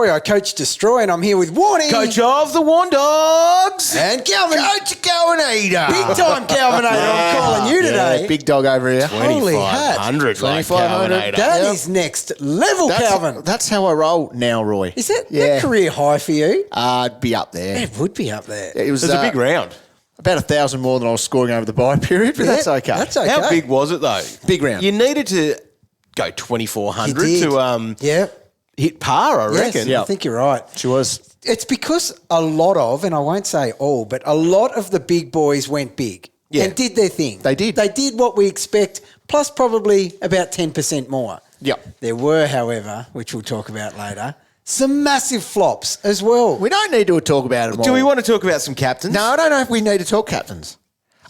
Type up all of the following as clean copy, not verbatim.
Roy. I coach Destroy, and I'm here with Warnie. Coach of the Warn Dogs. And Calvin. Coach Calvinator. Big time Calvinator, I'm calling you today. Yeah, big dog over here. Holy hat. 2500 like 2500. Calvinator. That is next level, Calvin. That's how I roll now, Roy. Is that career high for you? I'd be up there. It would be up there. It was It was a big round. about 1,000 more than I was scoring over the bye period, but that's okay. That's okay. How big was it, though? Big round. You needed to go 2400 You did. to Yeah. hit par, I Yes, reckon. I think you're right. She was. It's because a lot of, and I won't say all, but a lot of the big boys went big and did their thing. They did. They did what we expect, plus probably about 10% more. Yep. There were, however, which we'll talk about later, some massive flops as well. We don't need to talk about it all. Do we want to talk about some captains? No, I don't know if we need to talk captains.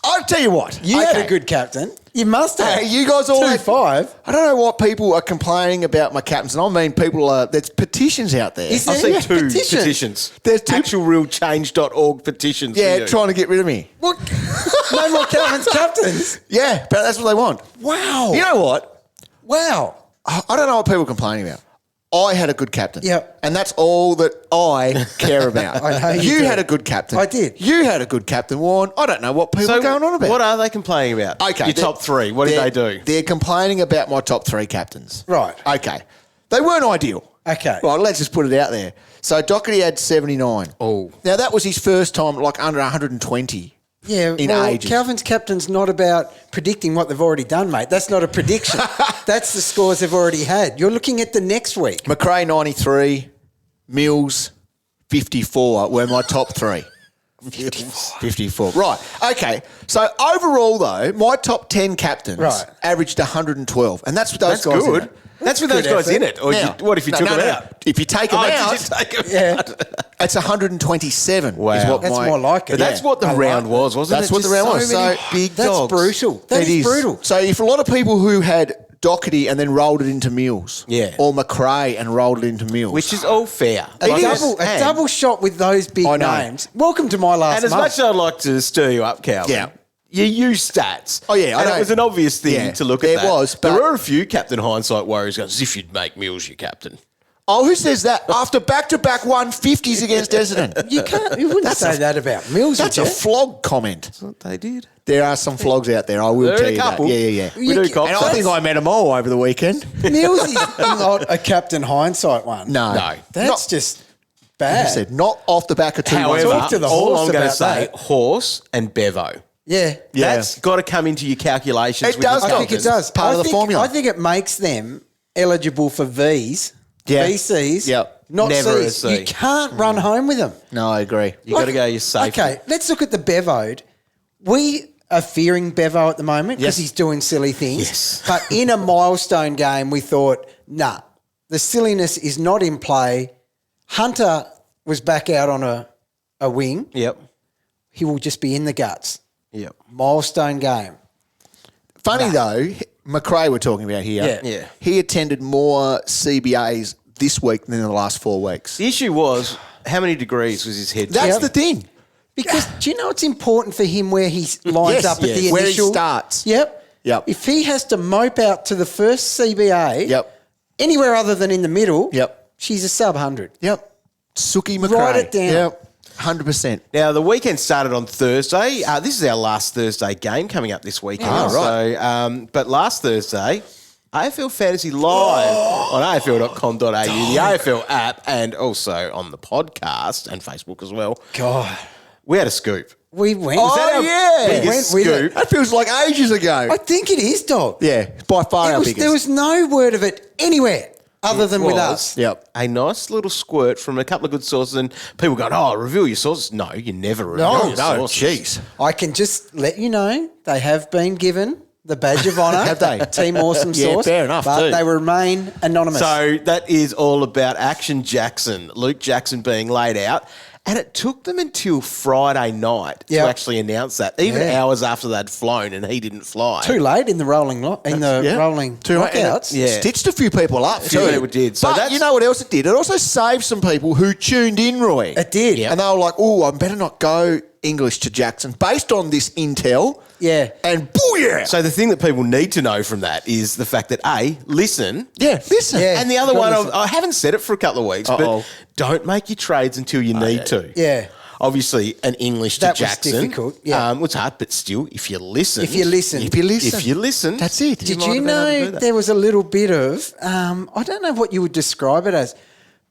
I'll tell you what. You had a good captain. You must have. Hey, you guys all 2-5. I don't know what people are complaining about my captains, and I mean there's petitions out there. Is I've there? seen two Petition. petitions. There's two- actualrealchange.org petitions. for Yeah, you. trying to get rid of me. What? No more Calvin's captains. Yeah, but that's what they want. Wow. You know what? Wow. I don't know what people are complaining about. I had a good captain. Yep. And that's all that I care about. I know you You did. had a good captain. I did. You had a good captain, Warren. I don't know what people So are going on about. what are they complaining about? Okay. Your top three. What did they do? They're complaining about my top three captains. Right. Okay. They weren't ideal. Okay. Right, let's just put it out there. So Doherty had 79. Oh. Now, that was his first time, like, under 120. Yeah, in well, ages. Calvin's captain's not about predicting what they've already done, mate. That's not a prediction. That's the scores they've already had. You're looking at the next week. McRae, 93. Mills, 54 were my top three. 54. Right. Okay. So overall, though, my top 10 captains averaged 112. And that's with those That's guys in good. it. That's with those good guys effort. in it. Or Now- what if you took them out? If you take them out, did you take them Yeah. out? it's 127. Wow. Is what That's more like it. But that's what the I like round that. was, wasn't That's it? what the Just round was. So many So big That's dogs. brutal. That is brutal. So if a lot of people who had Doherty and then rolled it into Mills, Yeah. or McRae and rolled it into Mills, Which is all fair. A Like, double shot with those big I know. names. Welcome to my last And as month. much as I'd like to stir you up, Calvin, Yeah. you use stats. Oh, yeah, I and know. it was an obvious thing Yeah, to look there at that. was, there but- were a few Captain Hindsight warriors going, as if you'd make Mills your captain. Oh, who says that? After back-to-back 150s against Essendon. You can't. You wouldn't say that about Mills, That's would a you? flog comment. That's what they did. There are some flogs out there, I will There are tell a you couple. that. Yeah. We do cop And I think I met them all over the weekend. Mills is not a Captain Hindsight one. No. That's Not- just Like I bad. said, not off the back of two. However, Talk to the all horse I'm going to about say, that. horse and Bevo. Yeah. Yeah. That's got to come into your calculations. It with does, your I think it captains. does. Part of the think- formula. I think it makes them eligible for Vs, Yeah. VCs, Yep. not Never a Cs. C. You can't run home with them. No, I agree. You got to go your safety. Okay, let's look at the Bevo'd. We are fearing Bevo at the moment because Yes. he's doing silly things. Yes. But in a milestone game, we thought, nah, the silliness is not in play. Hunter was back out on a wing. Yep. He will just be in the guts. Yep. Milestone game. Funny though, McRae we're talking about here. Yeah. Yeah. He attended more CBAs this week than in the last 4 weeks. The issue was, how many degrees was his head? That's Yep. the thing. Because do you know it's important for him where he lines Yes, up at yeah. the initial? Where he starts. Yep. Yep. If he has to mope out to the first CBA, Yep. anywhere other than in the middle, Yep. she's a sub 100. Yep. Suki McRae. Write it down. Yep. 100%. Now, the weekend started on Thursday. This is our last Thursday game coming up this weekend. Ah, right. So, but last Thursday, AFL Fantasy Live on afl.com.au, the AFL app, and also on the podcast and Facebook as well. God. We had a scoop. We went. Oh, that our yeah. We biggest went with scoop? it. That feels like ages ago. I think it is, dog. Yeah, by far our biggest. There was no word of it anywhere other than with us. Yep. A nice little squirt from a couple of good sources, and people going, "Oh, reveal your sources." No, you never reveal your sources. jeez. I can just let you know they have been given the badge of honour. Have they? Team Awesome Yeah, Source. fair enough, But too. they remain anonymous. So that is all about Action Jackson, Luke Jackson being laid out. And it took them until Friday night to Yep. actually announce that, even Yeah. hours after they'd flown and he didn't fly. too late in the rolling rolling knockouts. Yeah. Stitched a few people up few too. people did. So But that's- you know what else it did? It also saved some people who tuned in, Roy. It did. And they were like, oh, I better not go English to Jackson based on this intel. Yeah. And booyah! So the thing that people need to know from that is the fact that listen. Yeah, listen. Yeah. And the other Gotta one, listen. I haven't said it for a couple of weeks, but don't make your trades until you need to. Yeah. Obviously, an English to That was Jackson. difficult, yeah. It's hard, but still, if you listen. If you listen. That's it. Did you know there was a little bit of, I don't know what you would describe it as,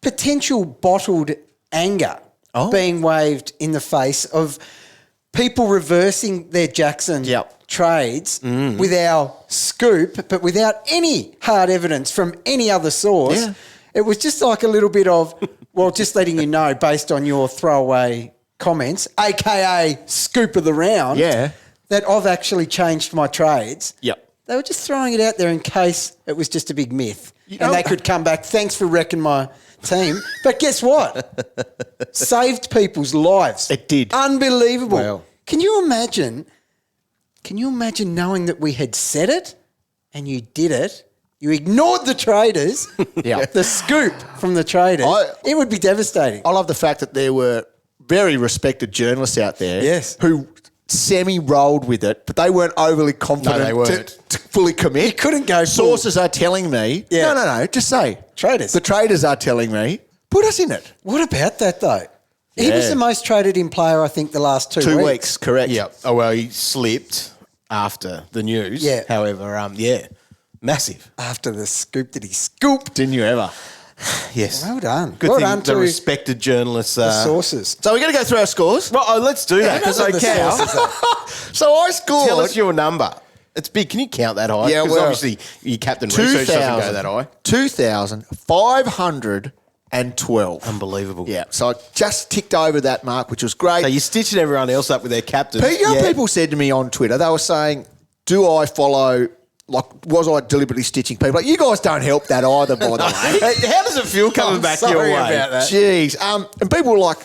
potential bottled anger being waved in the face of people reversing their Jackson trades with our scoop, but without any hard evidence from any other source. Yeah. It was just like a little bit of, well, just letting you know based on your throwaway comments, aka scoop of the round, that I've actually changed my trades. Yep. They were just throwing it out there in case it was just a big myth. And they could come back, thanks for wrecking my team. But guess what? Saved people's lives. It did. Unbelievable. Wow. Can you imagine knowing that we had said it and you did it? You ignored the traders, the scoop from the traders. It would be devastating. I love the fact that there were very respected journalists out there who semi-rolled with it, but they weren't overly confident they weren't. to fully commit. You couldn't go Sources are telling me. Yeah. No. Just say. Traders. The traders are telling me. Put us in it. What about that, though? He was the most traded-in player, I think, the last 2 weeks. 2 weeks, correct. Yeah. Oh, well, he slipped after the news. Yeah. However, massive. After the scoop that he scooped. Didn't you ever? Yes. Well done. Good Well thing done the to respected journalists. the sources. So we're going to go through our scores. Well, let's do that because I the count. sources, though. So I scored. Tell us your number. It's big. Can you count that high? Yeah, 'Cause well, obviously your captain research doesn't go that high. 2,512. Unbelievable. Yeah, so I just ticked over that mark, which was great. So you're stitching everyone else up with their captains. People said to me on Twitter, they were saying, do I follow, was I deliberately stitching people? Like, you guys don't help that either, by the way. How does it feel coming back your way? about that. Jeez. And people were like,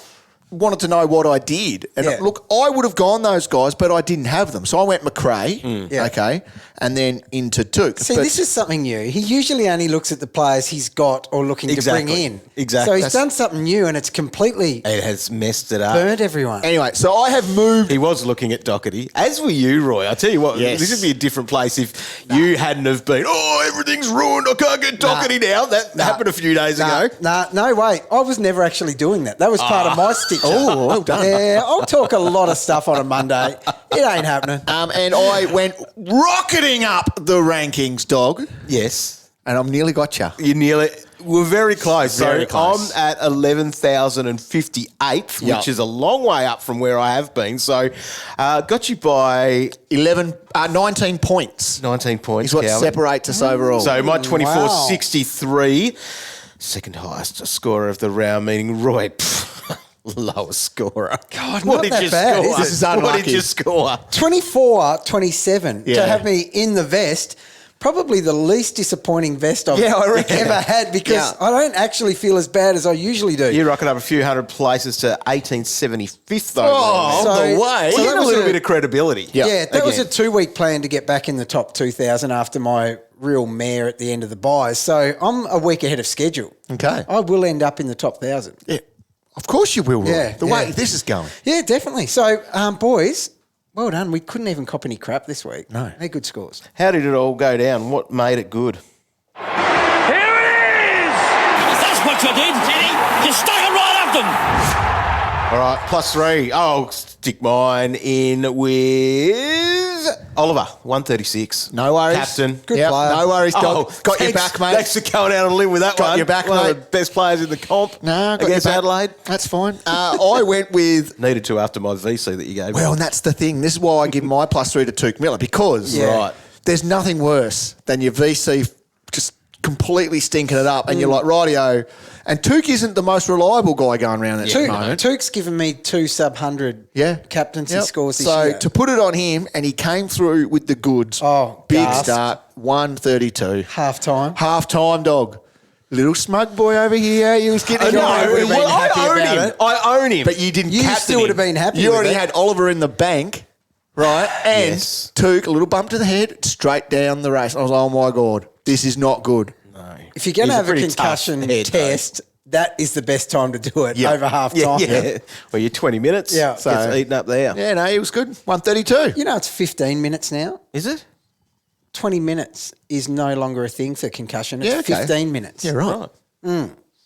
wanted to know what I did. And look, I would have gone those guys, but I didn't have them. So I went McRae, okay, and then into Duke. See, this is something new. He usually only looks at the players he's got or looking to bring in. Exactly. So he's done something new and it's completely It has messed it up. burnt everyone. Anyway, so I have moved. He was looking at Doherty, as were you, Roy. I tell you what, Yes. this would be a different place if you hadn't have been, everything's ruined, I can't get Doherty now. That happened a few days ago. No, wait. I was never actually doing that. That was part of my stitch. Oh, well done. Yeah, I'll talk a lot of stuff on a Monday. It ain't happening. And I went rocketing up the rankings, dog. Yes. And I've nearly got you. You nearly were very close. Very close. I'm at 11,058, which is a long way up from where I have been. So got you by 19 points. 19 points. Is what Calvin. separates us overall. So my 24.63, second highest scorer of the round, meaning Roy. Lowest scorer. God, not that bad, is it? This is What unlucky. did you score? 24-27 to Yeah. have me in the vest. Probably the least disappointing vest I've Yeah, I reckon. ever had because I don't actually feel as bad as I usually do. You're rocking up a few hundred places to 1875th though. Oh, So- the way. Well, so you that had a was little a- bit of credibility. Yeah, that was a Again. 2-week plan to get back in the top 2,000 after my real mare at the end of the buys. So I'm a week ahead of schedule. Okay. I will end up in the top 1,000. Yeah. Of course you will, Roy. Yeah, The yeah. way this is going. Yeah, definitely. So, boys, well done. We couldn't even cop any crap this week. No. They're good scores. How did it all go down? What made it good? Here it is! That's what you did, Jenny. You stuck it right up them. All right, +3. I'll stick mine in with Oliver, 136. No worries. Captain. Good Yep, player. no worries, dog. Oh, Got your thanks- back, mate. Thanks for going out on a limb with that Got one. your back, one mate. of the best players in the comp No, got against your back. Adelaide. That's fine. I went with... Needed to after my VC that you gave me. Well, and that's the thing. This is why I give my +3 to Tuke Miller because Right. there's nothing worse than your VC just completely stinking it up and you're like, rightio. And Tuke isn't the most reliable guy going around at the moment. Tuke's given me 2 sub-100 captaincy Yep. scores this so year. to put it on him, and he came through with the goods. Oh, big gassed. start, 132. Half-time. Half-time, dog. Little smug boy over here. He was getting No, away would've with been it. happy I own about him. it. I own him. But you didn't You captain still would have him. been happy You with already it. had Oliver in the bank, right? And Yes. Tuke, a little bump to the head, straight down the race. I was like, oh, my God, this is not good. If you're going to He's a have a pretty tough concussion head, though. test, that is the best time to do it over half time. Yeah. Well, you're 20 minutes. Yeah. So it's eaten up there. Yeah, no, he was good. 132. You know, it's 15 minutes now. Is it? 20 minutes is no longer a thing for concussion. It's Yeah, okay. 15 minutes. Yeah, right.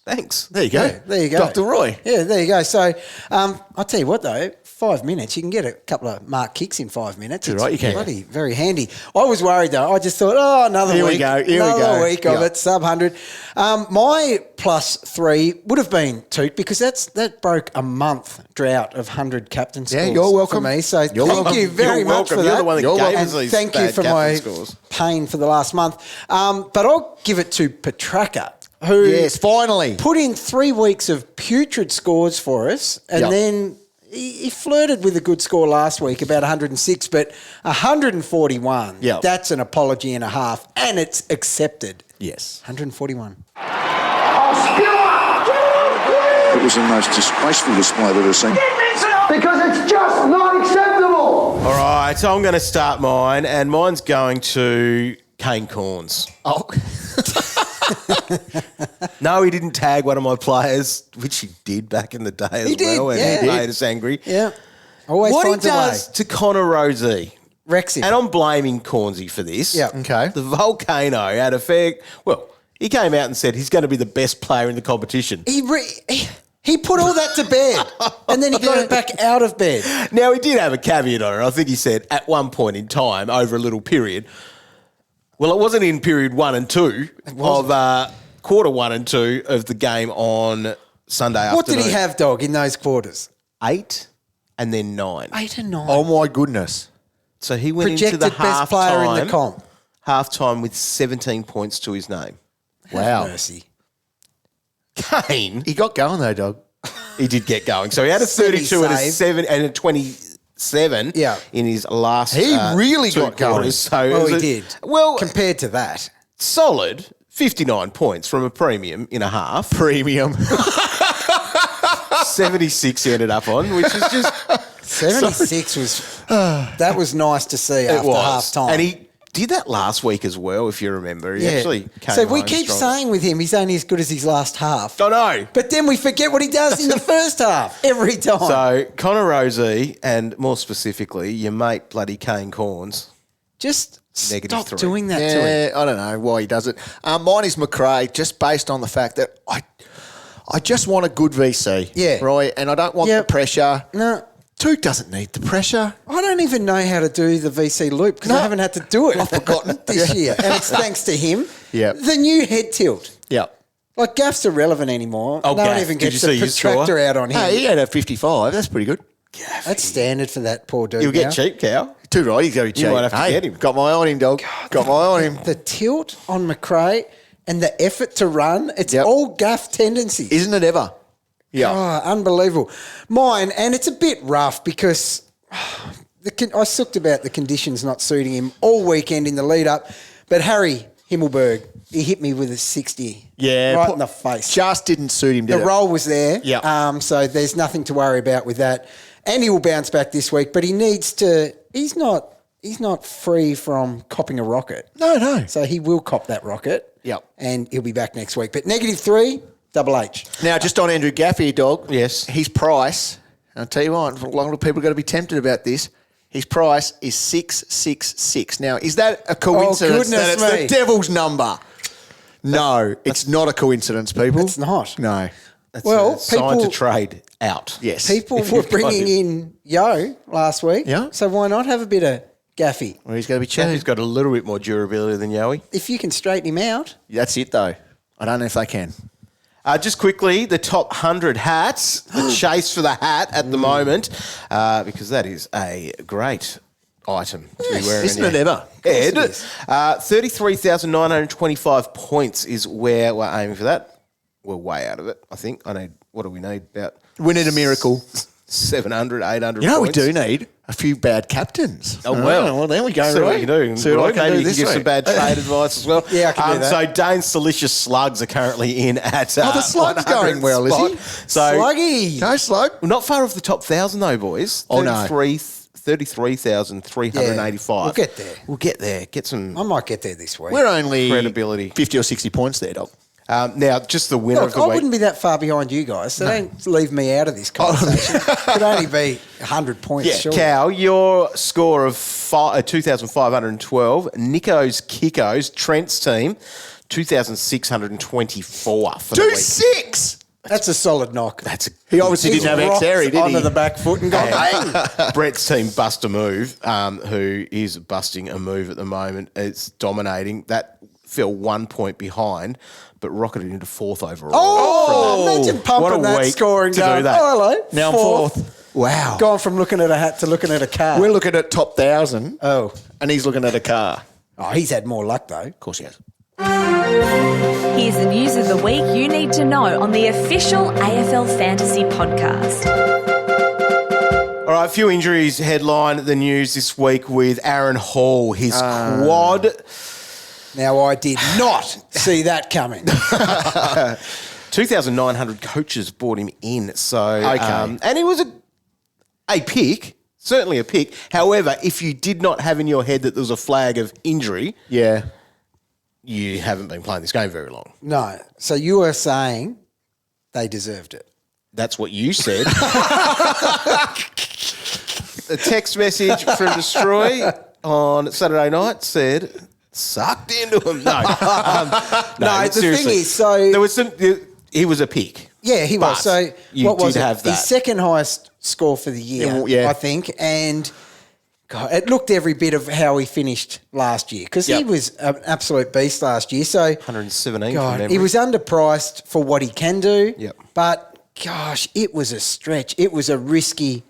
Thanks. There you go. Yeah, there you go. Dr. Roy. Yeah, there you go. So I'll tell you what, though, 5 minutes, you can get a couple of mark kicks in 5 minutes. You're It's right, you can. bloody very handy. I was worried, though. I just thought, another Here we week. go, here we another go. week of Yeah. it, sub 100. My +3 would have been Toot because that broke a month drought of 100 captain scores Yeah, you're welcome. for me. So You're thank welcome. you very You're much welcome. for You're that. the one that You're gave welcome. us these Thank you bad for captain my scores. pain for the last month. But I'll give it to Petraka, who Yes, finally. put in 3 weeks of putrid scores for us, and Yep. then he flirted with a good score last week, about 106, but 141, Yep. that's an apology and a half, and it's accepted. Yes. 141. It was the most disgraceful display I've ever seen. Because it's just not acceptable. All right, so I'm going to start mine, and mine's going to Kane Corns. Oh, No, he didn't tag one of my players, which he did back in the day as He did, well, and yeah. he made us angry. Yeah. Always What he finds a way. does to Connor Rosie, Wrecks him. and I'm blaming Cornsey for this. Yeah. okay. The Volcano had a fair... Well, he came out and said he's going to be the best player in the competition. He put all that to bed, and then he got it back out of bed. Now, he did have a caveat on it. I think he said at one point in time, over a little period... Well, it wasn't in period 1 and 2 of quarter 1 and 2 of the game on Sunday afternoon. What did he have, Dog, in those quarters? 8 and then 9. 8 and 9. Oh, my goodness. So he went Projected into the best player in the comp. half-time with 17 points to his name. Wow. Have mercy. Kane, He got going, though, dog. he did get going. So he had a 32 and a Semi-save. 7 and a 27 Yeah. in his last He really 2 got going. quarters. So it Well, was he a- did. Well, Compared to that. solid 59 points from a premium in a half. Premium. 76 he ended up on, which is just... 76 was that was nice to see after half time. And he did that last week as well, if you remember. He actually came So we home keep strong. saying with him he's only as good as his last half. I know. But then we forget what he does in the first half every time. So Connor Rosie, and more specifically, your mate bloody Kane Corns. just Negative stop 3. doing that to him. Yeah, I don't know why he does it. Mine is McRae, just based on the fact that I just want a good VC. Yeah. Right? And I don't want Yep. the pressure. No, Toot doesn't need the pressure. I don't even know how to do the VC loop because I haven't had to do it. I've forgotten this year. And it's thanks to him. Yeah. The new head tilt. Yeah. Like Gaff's irrelevant anymore. Oh, no one Gaff. even Did gets you the see his protractor score? out on him. Hey, he had a 55. That's pretty good. That's standard for that poor dude. You'll get now. cheap, cow. Too right. He's going to be cheap. You might have to Hey, get him. Got my eye on him, dog. Got my eye on him. The tilt on McRae and the effort to run, it's Yep. all Gaff tendencies. Isn't it ever? Yeah. Oh, unbelievable. Mine, and it's a bit rough because I sucked about the conditions not suiting him all weekend in the lead up, but Harry Himmelberg, he hit me with a 60 Yeah. right in the face. Just didn't suit him, did The it? roll was there, Yeah. so there's nothing to worry about with that. And he will bounce back this week, but he needs to. He's not free from copping a rocket. No. So he will cop that rocket. Yep. And he'll be back next week. But -3, Double H. Now, just on Andrew Gaffey, dog. Yes. His price, I'll tell you what, a lot of people are going to be tempted about this. His price is 666. Now, is that a coincidence goodness that it's me. the devil's number? No, it's not a coincidence, people. It's not. No. Well, Signed people- to trade out. Yes. People If were you've got bringing him. in Yo last week. Yeah. So why not have a bit of Gaffy? Well, he's going to be He's cheap. got a little bit more durability than Yowie. If you can straighten him out. That's it, though. I don't know if they can. Just quickly, the top 100 hats, the chase for the hat at the moment, because that is a great item to be wearing. Isn't in it your ever? head. Of course it is. 33,925 points is where we're aiming for that. We're way out of it, I think. What do we need? About We need a miracle. 700, 800 You know, points. we do need a few bad captains. Oh, well. Well, there we go, See right? what you can do. See what I can Maybe do you can this give some week. bad trade advice as well. Yeah, I can do that. So Dane's Delicious Slugs are currently in at the Slug's 100th going well, is he? spot. So Sluggy. No, Slug. we're not far off the top 1,000 though, boys. Oh, no. 33,385. Yeah, we'll get there. We'll get there. Get some I might get there this week. We're only Credibility. 50 or 60 points there, dog. Now, just the winner Look, of the I week. wouldn't be that far behind you guys, so don't leave me out of this conversation. Could only be 100 points, sure. Cal, your score of 2,512. Nico's Kikos, Trent's team, 2,624 for the week. 2-6. That's a solid knock. He obviously didn't have X-Airy, did he? Onto the back foot and gone, bang. Brett's team, Bust a Move, who is busting a move at the moment. It's dominating. That fell 1 point behind, but rocketed into fourth overall. Oh, imagine What pumping a that week score and to do going, that. oh, hello. Now I'm fourth. Wow. Gone from looking at a hat to looking at a car. We're looking at top 1,000. Oh. And he's looking at a car. Oh, he's had more luck, though. Of course he has. Here's the news of the week you need to know on the official AFL Fantasy podcast. All right, a few injuries headline the news this week with Aaron Hall, his quad. Now, I did not see that coming. 2,900 coaches brought him in. So, Okay. and he was a pick, certainly a pick. However, if you did not have in your head that there was a flag of injury, Yeah. you haven't been playing this game very long. No. So you are saying they deserved it. That's what you said. A text message from Destroy on Saturday night said, sucked into him. No, No, the seriously. thing is, so- there was some. He was a pick. Yeah, he was. But So you what was did it? have that. His second highest score for the year, Yeah. I think. And God, it looked every bit of how he finished last year because he Yep. was an absolute beast last year. So 117 from God, memory. he was underpriced for what he can do. Yep. But gosh, it was a stretch. It was a risky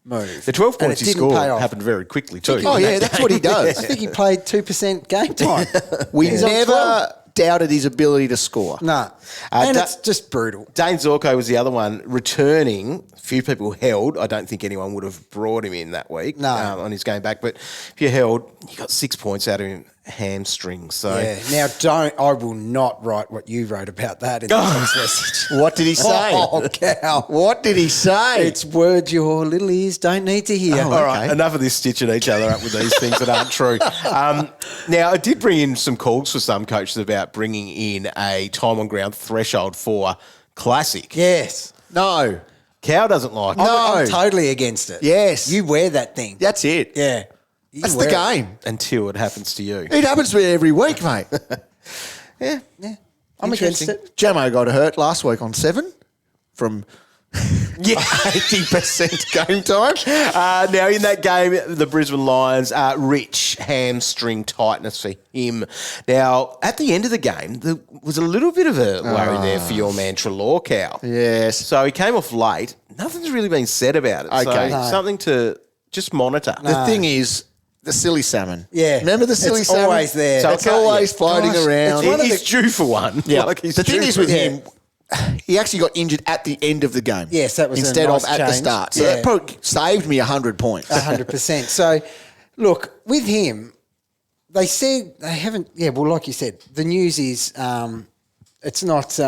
move. The 12 And points it he didn't scored pay off. happened very quickly too. Oh, yeah, that's what he does. I think he played 2% game time. We He's on 12. never doubted his ability to score. No. And Da- it's just brutal. Dane Zorko was the other one returning. A few people held. I don't think anyone would have brought him in that week No. on his game back. But if you held, you got 6 points out of him hamstring. So Yeah. Now, I will not write what you wrote about that in the text message. What did he say? Oh, cow. What did he say? It's words your little ears don't need to hear. All right, enough of this stitching each other up with these things that aren't true. Now, I did bring in some calls for some coaches about bringing in a time on ground threshold for classic. Yes. No. Cow doesn't like it I'm totally against it. Yes. You wear that thing. That's it. Yeah. You That's the wear it. game. until it happens to you. It happens to me every week, mate. Yeah. I'm against it. Jamo got hurt last week on 7 from 80% game time. Now, in that game, the Brisbane Lions, Rich hamstring tightness for him. Now, at the end of the game, there was a little bit of a worry there for your man, Treloar Cow. Yes. So he came off late. Nothing's really been said about it. Okay. So No. something to just monitor. The thing is, the silly salmon. Yeah. Remember the silly It's salmon? always there. So it's always floating Gosh, around. it's one of He's due for one. Yeah. Like he's the thing due is for with it. him, he actually got injured at the end of the game. Yes, that was a instead nice of at the change. start. So Yeah. that probably saved me 100 points. 100%. So, look, with him, they said they haven't. Yeah, well, like you said, the news is it's not.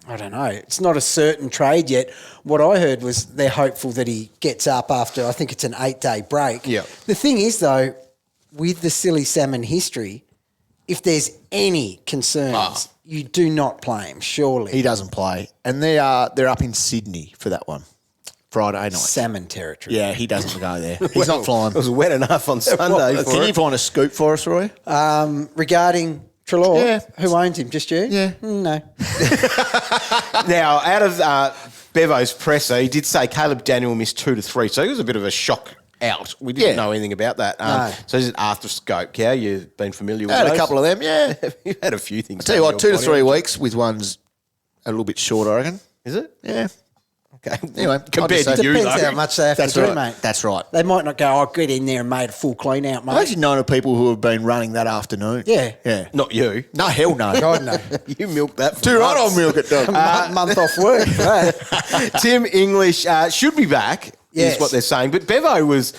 I don't know. It's not a certain trade yet. What I heard was they're hopeful that he gets up after. I think it's an 8-day break. Yeah. The thing is, though, with the silly salmon history, if there's any concerns, you do not play him. Surely, He doesn't play. And they're up in Sydney for that one. Friday night. salmon territory. Yeah, he doesn't go there. He's not flying. It was wet enough on Sunday for Can you it. find a scoop for us, Roy? Regarding Treloar, Yeah. who owns him? Just you? Yeah. No. Now, out of Bevo's presser, he did say Caleb Daniel missed 2 to 3, so he was a bit of a shock out. We didn't Yeah. know anything about that. No. So is it arthroscope, Cow? You've been familiar with I had those? a couple of them, yeah. You've had a few things. Tell you done what, to 2 your to 3 body. weeks with one's a little bit short, I reckon. Is it? Yeah. Okay. Anyway, compared I'll to just you, Depends though. how much they have That's to do, right. mate. That's right. They might not go, I'll get in there and made a full clean out, mate. I've actually known of people who have been running that afternoon. Yeah. Yeah. Not you. No, hell no. God, no. You milked that for Too right, months. I'll milk it, dog. Month off work for that. Tim English should be back, Yes. is what they're saying. But Bevo was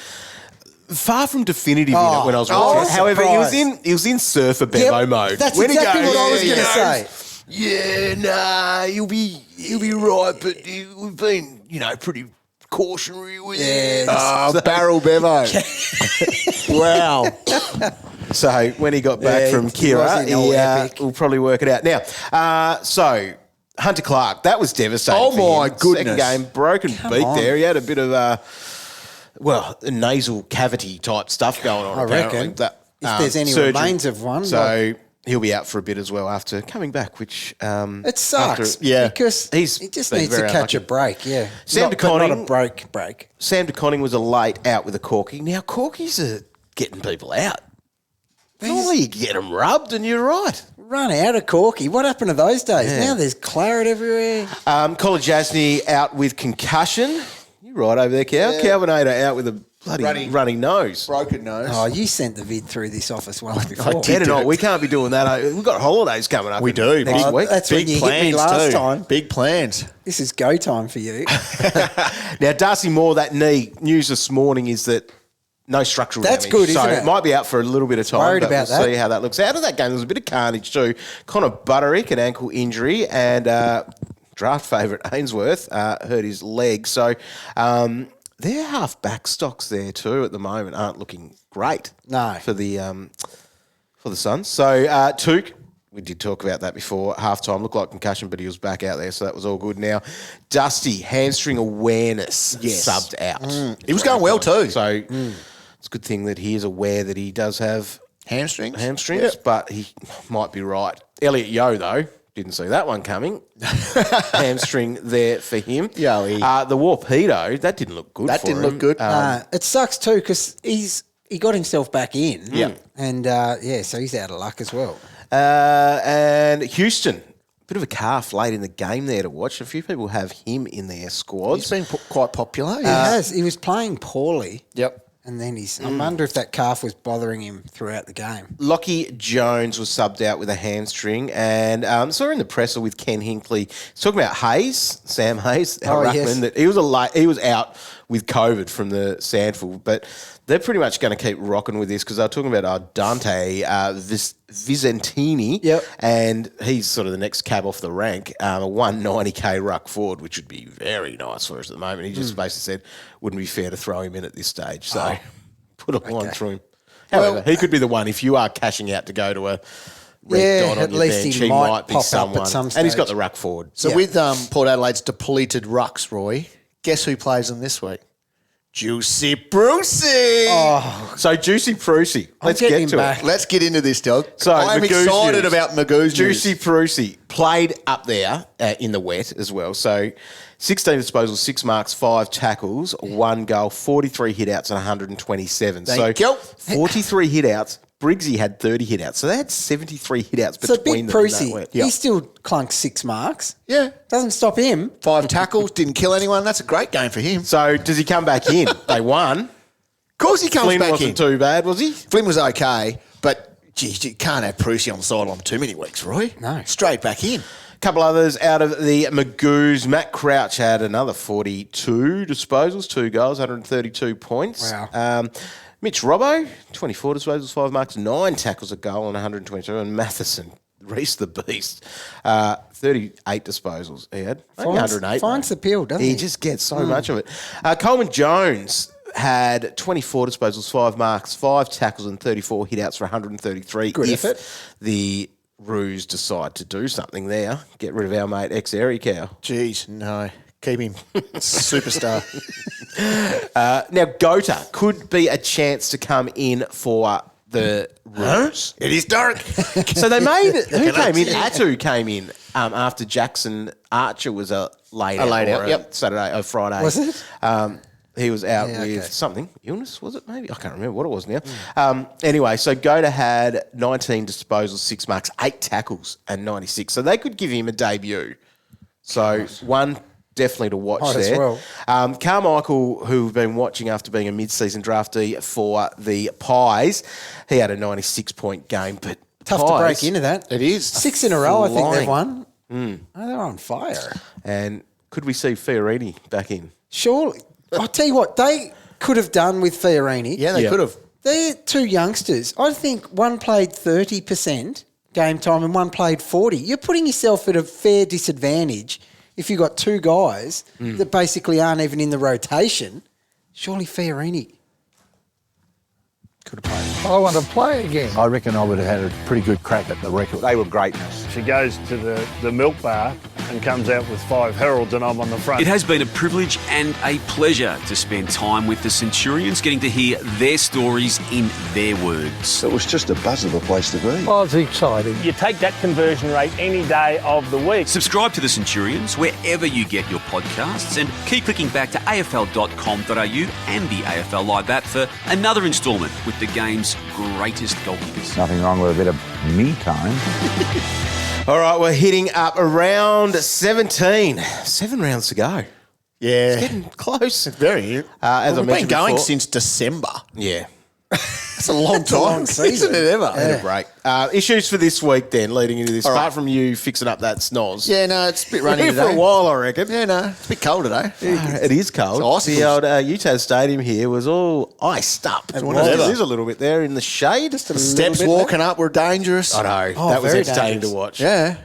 far from definitive in Oh, it when I was I watching was it. However, surprised. he was in surfer Bevo Yep, mode. that's When he exactly goes, what I was "Yeah, going to yeah, say. Yeah, nah, you'll be right, but we've been, pretty cautionary with Yeah, it. Oh, barrel Bevo. Wow. So when he got back from Kira, he will probably work it out. Now, so Hunter Clark, that was devastating. Oh, for my him. goodness. Second game, broken beak on. there. He had a bit of a nasal cavity type stuff going on. I apparently. reckon. That, If there's any surgery. remains of one. So he'll be out for a bit as well after coming back, which it sucks. yeah. Because he He's just been needs to very catch unlucky. a break. Yeah. Sam Not- but not DeConning- a break. Sam DeConning was a late out with a corky. Now, corkies are getting people out. Normally you get them rubbed and you're right. Run out of Corky. What happened to those days? Now there's claret everywhere. Colin Jasny out with concussion. You're right over there, Cal. Calvinator out with a bloody running nose. Broken nose. Oh, you sent the vid through this office well before. Better not. We can't be doing that. We've got holidays coming up. We do. next Oh, week. that's when you hit me last time. Big plans. This is go time for you. Now, Darcy Moore, that knee, news this morning is that no structural That's damage. good, isn't so it? Might be out for a little bit of time, Worried but about we'll that. see how that looks. Out of that game, there was a bit of carnage too. Connor Butterick, an ankle injury, and draft favourite Ainsworth hurt his leg. So their half-back stocks there too at the moment aren't looking great No. for the Suns. So Took, we did talk about that before. Halftime looked like concussion, but he was back out there, so that was all good. Now, Dusty, hamstring awareness, subbed out. He was going well too. So it's a good thing that he is aware that he does have Hamstrings? hamstrings, but he might be right. Elliot Yeo, though, didn't see that one coming. Hamstring there for him. Yoey. The Warpedo, that didn't look good That for didn't him. look good. It sucks too because he got himself back in. Yeah. And so he's out of luck as well. And Houston, bit of a calf late in the game there to watch. A few people have him in their squads. He's been quite popular. He has. He was playing poorly. Yep. And then I wonder if that calf was bothering him throughout the game. Lockie Jones was subbed out with a hamstring, and saw in the presser with Ken Hinkley. He's talking about Sam Hayes, our ruckman, yes. that he was out with COVID from the Sandford, but they're pretty much going to keep rocking with this because they're talking about Dante Vicentini, Yep. and he's sort of the next cab off the rank, a 190k ruck forward, which would be very nice for us at the moment. He just basically said wouldn't be fair to throw him in at this stage, so put a line through him. However, he could be the one if you are cashing out to go to a red dot on at your least bench. he He might might be pop up at someone, some and he's got stage. the ruck forward. So with Port Adelaide's depleted rucks, Roy, guess who plays them this week? Juicy Brucey. So Juicy Prusy, let's getting get him to back. it. Let's get into this, dog. So I'm Magoo's excited news. about Magoo's Juicy news. Prusy played up there in the wet as well. So 16 disposals, 6 marks, 5 tackles, 1 goal, 43 hitouts and 127. Thank you. 43 hitouts. Briggsy had 30 hitouts. So they had 73 hitouts So between Big them. in that Prusy, wet. he still clunked 6 marks. Yeah. Doesn't stop him. 5 tackles, didn't kill anyone. That's a great game for him. Of So does he come back in? They won. course he comes Flynn back wasn't in. too bad, was he? Flynn was okay, but geez, you can't have Prusy on the sideline too many weeks, Roy. No. Straight back in. Couple others out of the Magoos. Matt Crouch had another 42 disposals, 2 goals, 132 points. Wow. Mitch Robbo, 24 disposals, 5 marks, 9 tackles, a goal, and 122. And Matheson, Reese the Beast, 38 disposals he had. Only 108. finds mate. the pill, doesn't he? Just gets so much of it. Coleman Jones had 24 disposals, 5 marks, 5 tackles, and 34 hitouts for 133. Good if effort. the Roos decide to do something there, get rid of our mate ex-Airy Cow. Jeez, no. Keep him. Superstar. Now, Gota could be a chance to come in for the Roos. It is dark. So they made it. Who came in? Atu came in after Jackson Archer was laid out. laid or out, yep. Saturday or Friday. Was it? He was out Yeah, with okay. something. Illness, was it maybe? I can't remember what it was now. Anyway, so Gota had 19 disposals, 6 marks, 8 tackles and 96. So they could give him a debut. So one definitely to watch Might as there. well. Carmichael, who we've been watching after being a mid-season draftee for the Pies, he had a 96-point game. But Tough to Pies- break into that. It is. 6 in a row, I think they've flying. won. Oh, they're on fire. And could we see Fiorini back in? Surely. I'll tell you what, they could have done with Fiorini. Yeah, they Yeah. could have. They're 2 youngsters. I think one played 30% game time and one played 40. You're putting yourself at a fair disadvantage if you've got 2 guys that basically aren't even in the rotation. Surely Fiorini. could have played. I want to play again. I reckon I would have had a pretty good crack at the record. They were greatness. She goes to the milk bar and comes out with 5 Heralds and I'm on the front. It has been a privilege and a pleasure to spend time with the Centurions, getting to hear their stories in their words. It was just a buzz of a place to be. Oh, it's exciting. You take that conversion rate any day of the week. Subscribe to the Centurions wherever you get your podcasts and keep clicking back to afl.com.au and the AFL Live app for another instalment with the game's greatest goalkeepers. Nothing wrong with a bit of me time. All right, we're hitting up around 17. 7 rounds to go. Yeah. It's getting close. Very. As I We've been mentioned going before- since December. Yeah. That's a long time. long season. Isn't it ever? Had a break. Issues for this week then, leading into this, All apart right. from you fixing up that snoz. Yeah, no, it's a bit We're runny here today. for a while, I reckon. Yeah, no, it's a bit cold today. It is cold. It's icicles. The old UTAS Stadium here was all iced up. It was. It is a little bit there in the shade. The steps walking up were dangerous. I know. Oh, that was very entertaining dangerous. to watch. Yeah.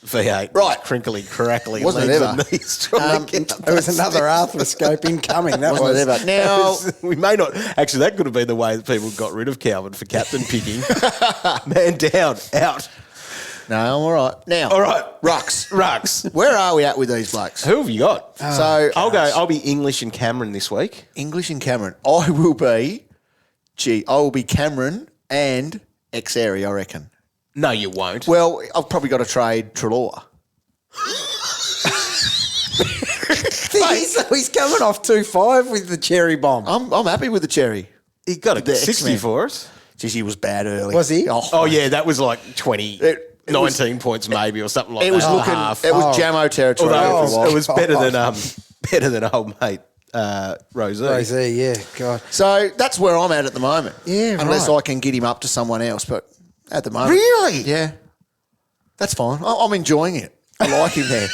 V8. Right. Crinkly, crackly. Wasn't legs it and ever? knees trying to get up There was those another steps. arthroscope incoming. That Wasn't was it ever? Now, We may not. Actually, that could have been the way that people got rid of Calvin for captain picking. Man down, out. no, I'm all right. Now, All right. Rucks. Where are we at with these blokes? Who have you got? So I'll be English and Cameron this week. English and Cameron. I will be Cameron and Xeri, I reckon. No, you won't. Well, I've probably got to trade Treloar. he's coming off 2-5 with the cherry bomb. I'm happy with the cherry. He got a The 60 X-Men. for us. Jeez, he was bad early. Was he? Oh, yeah, that was like 20, It 19 points maybe or something like It that. was and a looking. half. It was Jamo territory. Although for a it while. was better than old mate Rosie. Rosie, yeah, God. So that's where I'm at the moment. Yeah, Unless right. I can get him up to someone else, but at the moment, Really? yeah, that's fine. I'm enjoying it. I like him there.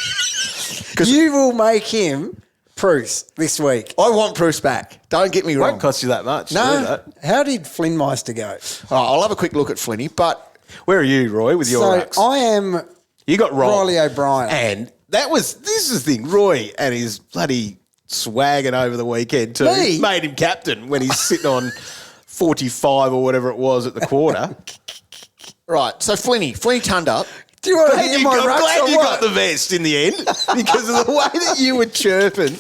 You will make him Bruce this week. I want Bruce back. Don't get me wrong. Won't cost you that much. to do No. that. How did Flynmeister go? All right, I'll have a quick look at Flinny, but Where are you, Roy, with your So rucks? I am You got wrong. Riley O'Brien. And this is the thing, Roy and his bloody swagging over the weekend too. Me? Made him captain when he's sitting on 45 or whatever it was at the quarter. right. So Flinny turned up. Do you want to I'm hear my rucks glad or you what? got the vest in the end because of the way that you were chirping.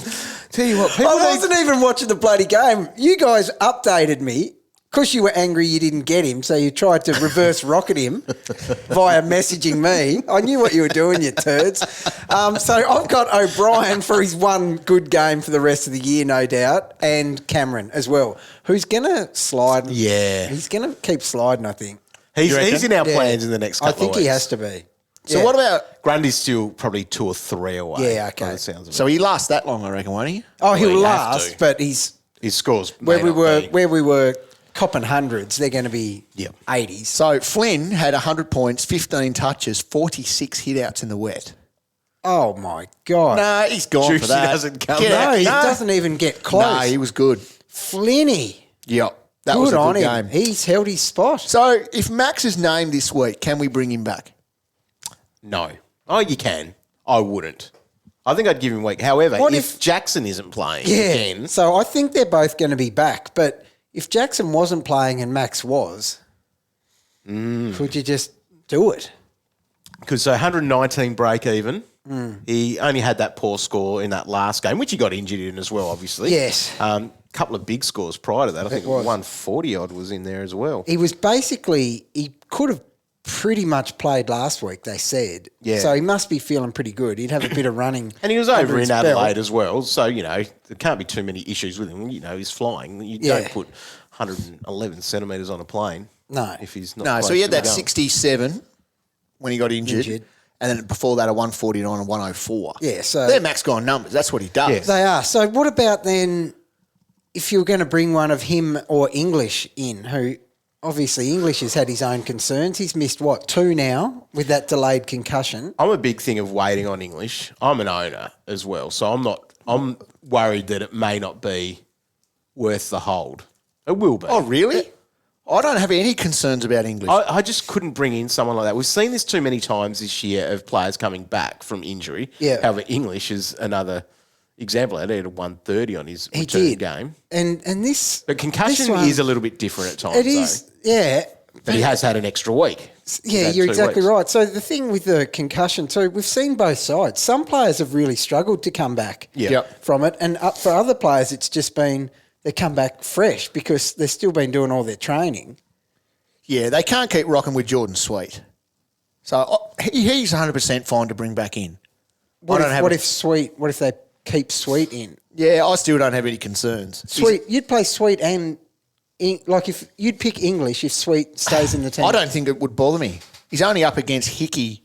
Tell you what, people I need- wasn't even watching the bloody game. You guys updated me. Because you were angry you didn't get him, so you tried to reverse rocket him via messaging me. I knew what you were doing, you turds. So I've got O'Brien for his one good game for the rest of the year, no doubt, and Cameron as well, who's going to slide. Yeah. He's going to keep sliding, I think. He's in our Yeah. plans in the next couple I of think weeks. he has to be. So Yeah. what about? Grundy's still probably 2 or 3 away. Yeah, okay. by the sounds of it. So he lasts that long, I reckon, won't he? Oh, he'll Well, you have last, to. but he's his scores may where we not be. were copping hundreds. They're going to be Yep. 80s. So Flynn had 100 points, 15 touches, 46 hitouts in the wet. Oh my God! Nah, he's gone Juicy for that. doesn't come Get back. out. No, he Nah. doesn't even get close. Nah, he was good. Flinny. Yep. That Good was a on good him. game. He's held his spot. So if Max is named this week, can we bring him back? No. Oh, you can. I wouldn't. I think I'd give him a week. However, What if if- Jackson isn't playing Yeah. again, So I think they're both going to be back. But if Jackson wasn't playing and Max was, could you just do it? because so 119 break even. He only had that poor score in that last game, which he got injured in as well, obviously. Yes. Couple of big scores prior to that. I think was. 140 odd was in there as well. He was basically, he could have pretty much played last week, they said. Yeah. So he must be feeling pretty good. He'd have a bit of running. And he was under over his in belt. Adelaide as well, so there can't be too many issues with him. He's flying. You Yeah. don't put 111 centimetres on a plane. No. if he's not. No, so close he had to that the gun. 67 when he got injured. And then before that, a 149 and 104. Yeah, so- they're Max gone numbers. That's what he does. Yes. They are. So what about then if you were going to bring one of him or English in, who obviously English has had his own concerns. He's missed, 2 now with that delayed concussion? I'm a big thing of waiting on English. I'm an owner as well, so I'm worried that it may not be worth the hold. It will be. Oh, really? I don't have any concerns about English. I just couldn't bring in someone like that. We've seen this too many times this year of players coming back from injury. Yeah. However, English is another example. He had a 130 on his He return did. game. And this... But concussion this one- is a little bit different at times. It is, yeah. But he has had an extra week. Yeah, He's you're had 2 exactly weeks. right. So the thing with the concussion too, we've seen both sides. Some players have really struggled to come back from it, and for other players, it's just been they come back fresh because they've still been doing all their training. Yeah, they can't keep rocking with Jordan Sweet. So he's 100% fine to bring back in. What if they keep Sweet in? Yeah, I still don't have any concerns. Sweet, you'd play Sweet and if you'd pick English if Sweet stays in the team. I don't think it would bother me. He's only up against Hickey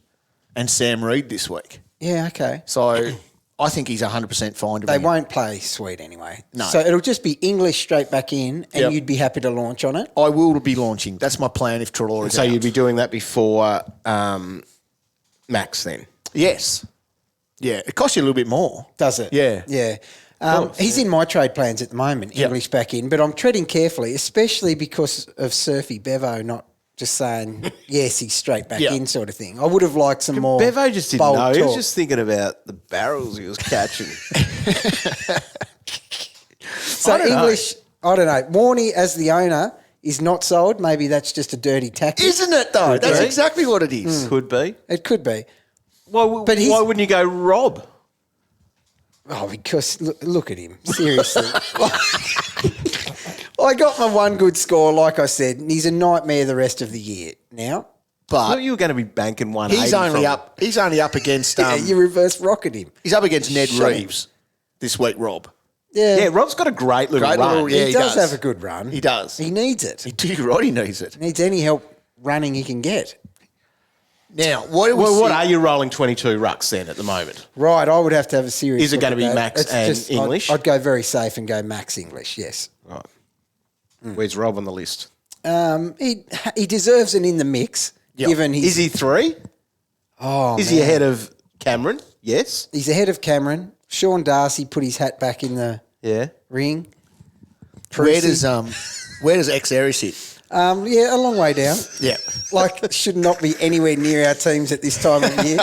and Sam Reid this week. Yeah, okay. So I think he's 100% fine to They bring in. won't play Sweet anyway. No. So it'll just be English straight back in, and you'd be happy to launch on it. I will be launching. That's my plan if Treloar is So out. you'd be doing that before Max then? Yes. Yeah, it costs you a little bit more. Does it? Yeah. Yeah. He's in my trade plans at the moment, English back in, but I'm treading carefully, especially because of Surfy Bevo not just saying, yes, he's straight back in sort of thing. I would have liked some more Bevo just didn't bold know. He was talk. just thinking about the barrels he was catching. So I don't know. English, I don't know. Warney, as the owner, is not sold. Maybe that's just a dirty tactic. Isn't it, though? Could That's be. exactly what it is. Could be. It could be. Why wouldn't you go Rob? Oh, because look at him. Seriously. I got my one good score, like I said, and he's a nightmare the rest of the year now. I thought you were going to be banking 180. He's only up against you reverse rocket him. he's up against Ned Shut him. Reeves this week, Rob. Yeah, Rob's got a great little run. yeah, he does have a good run. He does. He needs it. You're right, he needs it. He needs any help running he can get. Now, what do we What see? are you rolling 22 rucks then at the moment? Right, I would have to have a serious Is it look going at to be that. Max It's and just- English? I'd go very safe and go Max English, yes. Right. Where's Rob on the list? He deserves an in the mix, given he's... Is he 3? Oh, Is he ahead of Cameron? Yes. He's ahead of Cameron. Sean Darcy put his hat back in the ring. Where does X-Area sit? Yeah, a long way down. Yeah. Like, should not be anywhere near our teams at this time of year.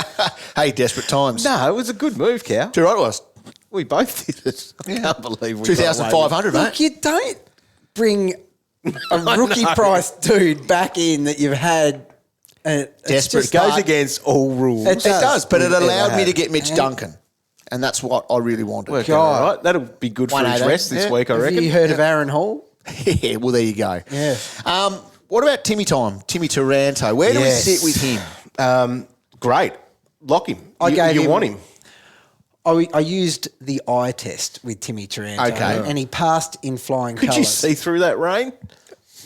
Hey, desperate times. No, it was a good move, Cow. Too right it was. We both did it. I can't believe we 2,500, mate. Look, you don't bring a rookie price dude back in that you've had. Desperate. It goes against all rules. It does, but it We've allowed ever me to had. get Mitch Duncan. And that's what I really wanted. Working all right. That'll be good for his 180. rest this week, I Have reckon. you heard of Aaron Hall? Yeah, well, there you go. Yeah. What about Timmy Taranto? Where do we sit with him? Great. Lock him. You want him. I used the eye test with Timmy Taranto, Okay. and he passed in flying Could colours. you see through that rain?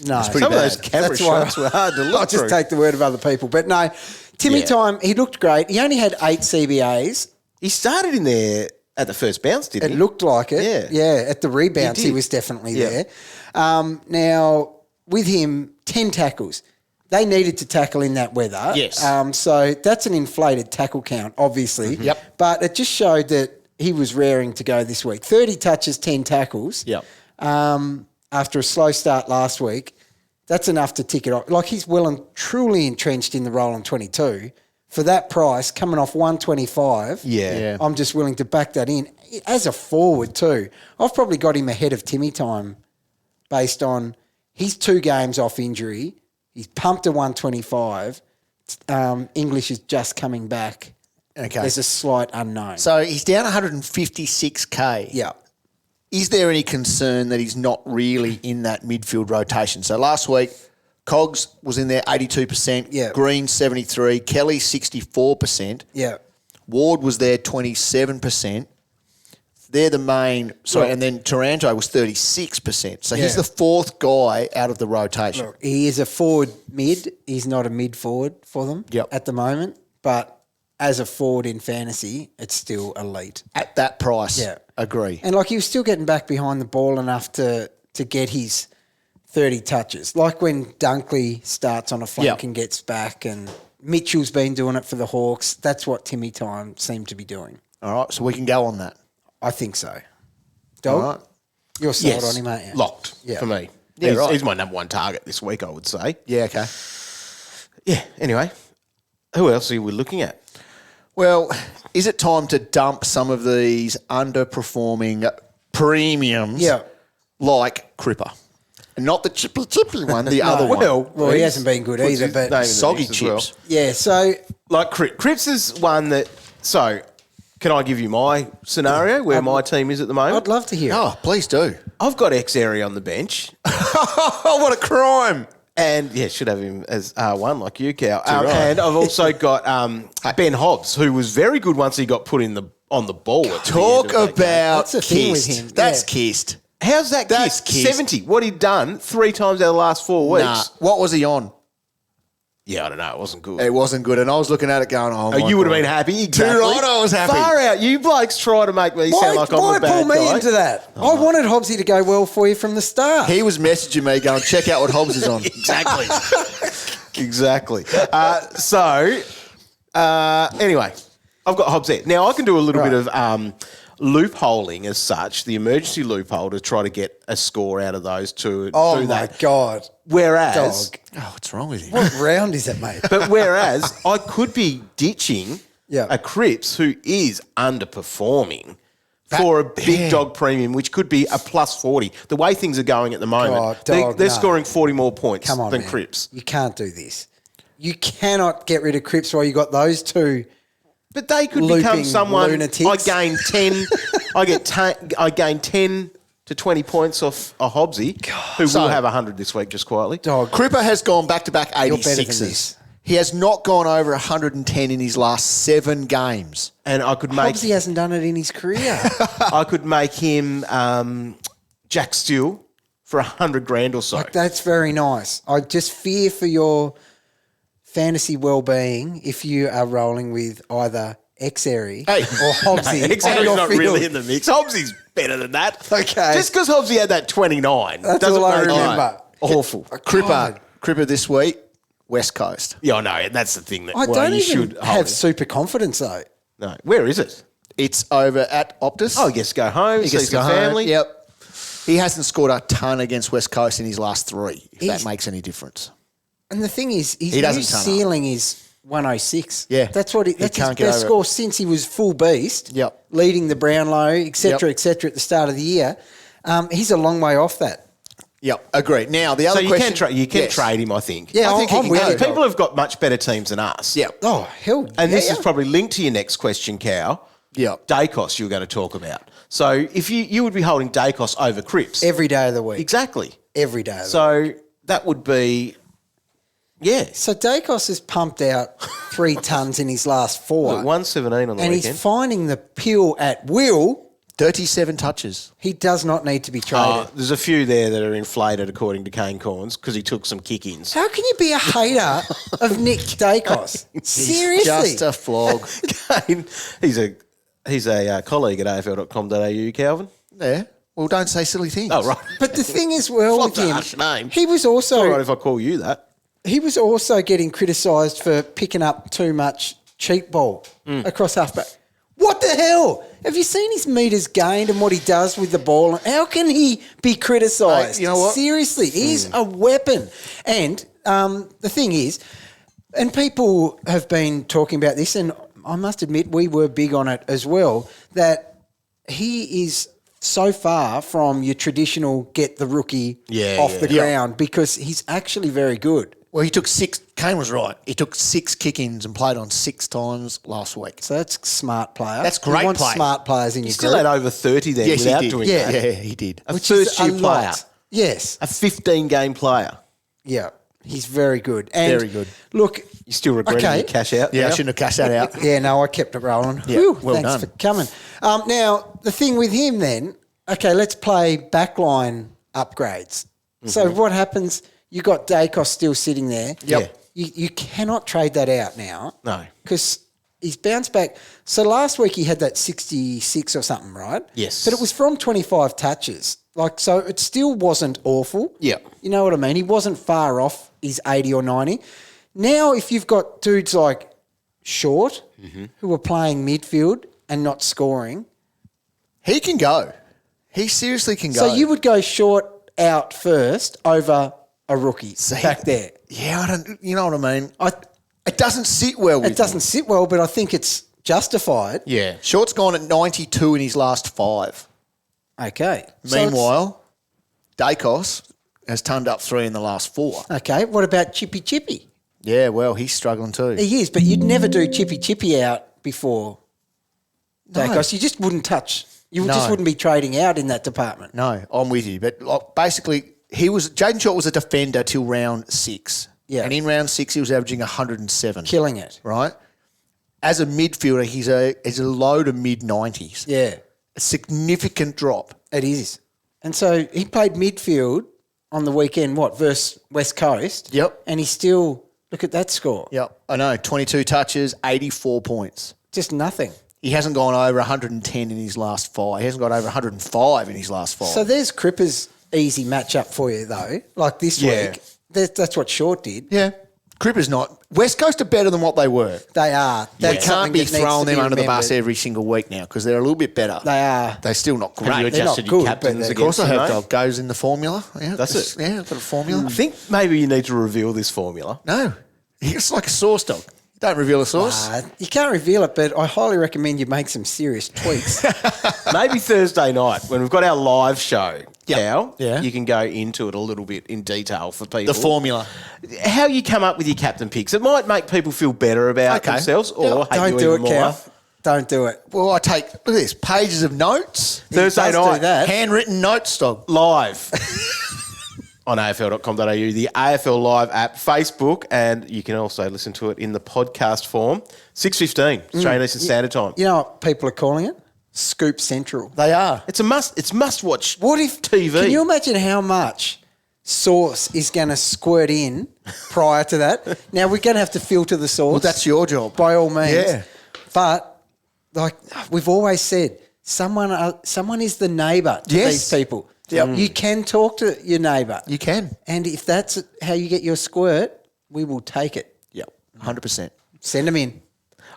No, Some of those camera That's why shots were hard to look I just through. take the word of other people. But no, Timmy Time, he looked great. He only had 8 CBAs. He started in there at the first bounce, didn't It he? looked like it. Yeah. Yeah, at the rebounds, he did. was definitely Yeah. there. Now, with him, 10 tackles. They needed to tackle in that weather. Yes. So that's an inflated tackle count, obviously. Yep. But it just showed that he was raring to go this week. 30 touches, 10 tackles. Yep. After a slow start last week, that's enough to tick it off. Like, he's well and truly entrenched in the role on 22. For that price, coming off 125, Yeah. I'm just willing to back that in. As a forward too, I've probably got him ahead of Timmy Time based on his 2 games off injury. He's pumped to 125. English is just coming back. Okay. There's a slight unknown. So he's down 156K. Yeah. Is there any concern that he's not really in that midfield rotation? So last week, Cogs was in there 82%, Yeah. Green 73%, Kelly 64%, Yeah. Ward was there 27%. They're the main, and then Taranto was 36%. So he's Yeah. the 4th guy out of the rotation. Look, he is a forward mid. He's not a mid forward for them at the moment. But as a forward in fantasy, it's still elite. At that price, Yeah. agree. And like, he was still getting back behind the ball enough to get his 30 touches. Like when Dunkley starts on a flank Yep. and gets back, and Mitchell's been doing it for the Hawks. That's what Timmy Time seemed to be doing. All right, so we can go on that. I think so. Dog, All right. you're sold Yes. on him, aren't you? Locked Yeah. for me. Yeah, right. He's my number 1 target this week, I would say. Yeah, okay. Yeah, anyway. Who else are we looking at? Well, is it time to dump some of these underperforming premiums like Cripper? And not the chippy one, the other one. Well, he hasn't been good either, but soggy chips. Yeah, so... Like Cripps is one that... So, can I give you my scenario where my team is at the moment? I'd love to hear it. Oh, please do. I've got X-Area on the bench. Oh, what a crime. And, should have him as R1 like you, Cow. And I've also got Ben Hobbs, who was very good once he got put on the ball. Talk about That's the thing with kissed. him. That's kissed. How's that That's kissed? kissed. 70. What he'd done 3 times out of the last 4 weeks. Nah. What was he on? Yeah, I don't know. It wasn't good. It wasn't good. And I was looking at it going, oh, my you would have God. been happy. Exactly. Too right, I was happy. Far out. You blokes try to make me sound like I'm why a bad pull me guy. into that? I wanted Hobbsy to go well for you from the start. He was messaging me going, check out what Hobbs is on. Exactly. Exactly. Anyway, I've got Hobbs there. Now, I can do a little bit of loopholing as such, the emergency loophole to try to get a score out of those two. Oh, do my that. God. Whereas... Dog. Oh, what's wrong with you? What round is it, mate? But whereas I could be ditching a Cripps who is underperforming for a big dog premium, which could be a plus 40. The way things are going at the moment, they're scoring 40 more points than man. Cripps. You can't do this. You cannot get rid of Cripps while you got those two. But they could become someone. Lunatics. I gain 10. I gain 10 to 20 points off a Hobbsy, who will have 100 this week, just quietly. Dog. Cripper has gone back-to-back You're better than 86s. this. He has not gone over 110 in his last 7 games. And I could make... Hobbsy hasn't done it in his career. I could make him Jack Steele for $100,000 or so. Like, that's very nice. I just fear for your fantasy well-being if you are rolling with either X-Airy or Hobbsy. X-Airy's not really in the mix. Hobbsy's better than that. Okay. Just because Hobbsy had that 29 That's doesn't all I make remember. awful. Cripper this week, West Coast. Yeah, I know. That's the thing that I don't you even should have super confidence, though. No. Where is it? It's over at Optus. Oh, he gets to go home, He see gets to go some home. family. Yep. He hasn't scored a ton against West Coast in his last 3, if He's- that makes any difference. And the thing is, his He doesn't new turn up. ceiling is 106. Yeah. That's what that's his can't get best over it. score since he was full beast. Yep. Leading the Brownlow, etc., Yep. etc. at the start of the year. He's a long way off that. Yep, agreed. Now, the other So question... you can Yes. trade him, I think. Yeah, I think he I'm can with go. you. People have got much better teams than us. Yep. Oh, hell. And this yeah. is probably linked to your next question, Cow. Yep. Dacos you were going to talk about. So if you would be holding Dacos over Cripps. Every day of the week. Exactly. Every day of the week. So that would be, So Dacos has pumped out 3 tons in his last 4. Look, 117 on the and weekend. he's finding the pill at will. 37 touches. He does not need to be traded. There's a few there that are inflated, according to Kane Corns, because he took some kick-ins. How can you be a hater of Nick Dacos? Seriously. Just a flog. Kane, he's a colleague at AFL.com.au, Calvin. Yeah. Well, don't say silly things. Oh, right. But the thing is, well, with Flog's a him, harsh name. he was It's all right also if I call you that. he was also getting criticised for picking up too much cheap ball across halfback. What the hell? Have you seen his metres gained and what he does with the ball? How can he be criticised? Mate, you know what? Seriously, he's a weapon. And the thing is, and people have been talking about this, and I must admit we were big on it as well, that he is so far from your traditional get the rookie off the ground because he's actually very good. Well, he took 6... Kane was right. He took 6 kick-ins and played on 6 times last week. So that's smart player. That's great You want play. smart players in He your still group. had over 30 there Yes, without he did. doing Yeah. that. Yeah, he did. A Which is first-year a player. lot. Yes. A 15-game player. Yeah. He's very good. And Very good. Look, You still regretting your cash out? Yeah, I shouldn't have cashed that out. yeah, no, I kept it rolling. Yeah, Whew, well thanks done. for coming. Now, the thing with him then, okay, let's play backline upgrades. So what happens? You got Dacos still sitting there. Yep. You cannot trade that out now. No. Because he's bounced back. So last week he had that 66 or something, right? Yes. But it was from 25 touches. Like, so it still wasn't awful. Yeah. You know what I mean? He wasn't far off his 80 or 90. Now, if you've got dudes like Short, who are playing midfield and not scoring. He can go. He seriously can go. So you would go Short out first over a rookie back there. Yeah, I don't... You know what I mean? It doesn't sit well with It doesn't him. sit well, but I think it's justified. Yeah. Short's gone at 92 in his last 5. Okay. Meanwhile, Dacos has turned up 3 in the last 4. Okay. What about Chippy Chippy? Yeah, well, he's struggling too. He is, but you'd never do Chippy Chippy out before Dacos. You just wouldn't touch. You just wouldn't be trading out in that department. No, I'm with you. But basically, Jaden Short was a defender till round 6. Yeah. And in round 6, he was averaging 107. Killing it. Right? As a midfielder, he's a low to mid-90s. Yeah. A significant drop. It is. And so he played midfield on the weekend, versus West Coast. Yep. And he still, look at that score. Yep, I know. 22 touches, 84 points. Just nothing. He hasn't gone over 110 in his last 5. He hasn't got over 105 in his last 5. So there's Cripper's easy matchup for you, though. Like this week, that's what Short did. Yeah. Cripper's not. West Coast are better than what they were. They are. We can't be throwing them under the bus every single week now because they're a little bit better. They are. They're still not great. Have you They're adjusted not your good, captains but Of course I against have. them, Dog goes in the formula. Yeah, That's it. Yeah, I've got a formula. I think maybe you need to reveal this formula. No. It's like a sauce, dog. Don't reveal a sauce. You can't reveal it, but I highly recommend you make some serious tweaks. Maybe Thursday night when we've got our live show, Cal, Yeah. you can go into it a little bit in detail for people. The formula. How you come up with your captain picks. It might make people feel better about themselves or hate Don't you do even it, more. Cal. Don't do it. Well, I take, look at this, pages of notes. Thursday does do night, that. Handwritten notes, dog. live on afl.com.au, the AFL Live app, Facebook, and you can also listen to it in the podcast form. 6:15 Australian Eastern Standard Time. You know what people are calling it? Scoop Central. They are. It's a must. It's must watch. What if TV? Can you imagine how much sauce is going to squirt in prior to that? Now we're going to have to filter the sauce. Well, that's your job. by all means. Yeah. But like we've always said, someone is the neighbour to Yes. these people. Yep. You can talk to your neighbour. You can. And if that's how you get your squirt, we will take it. Yep. 100%. Send them in.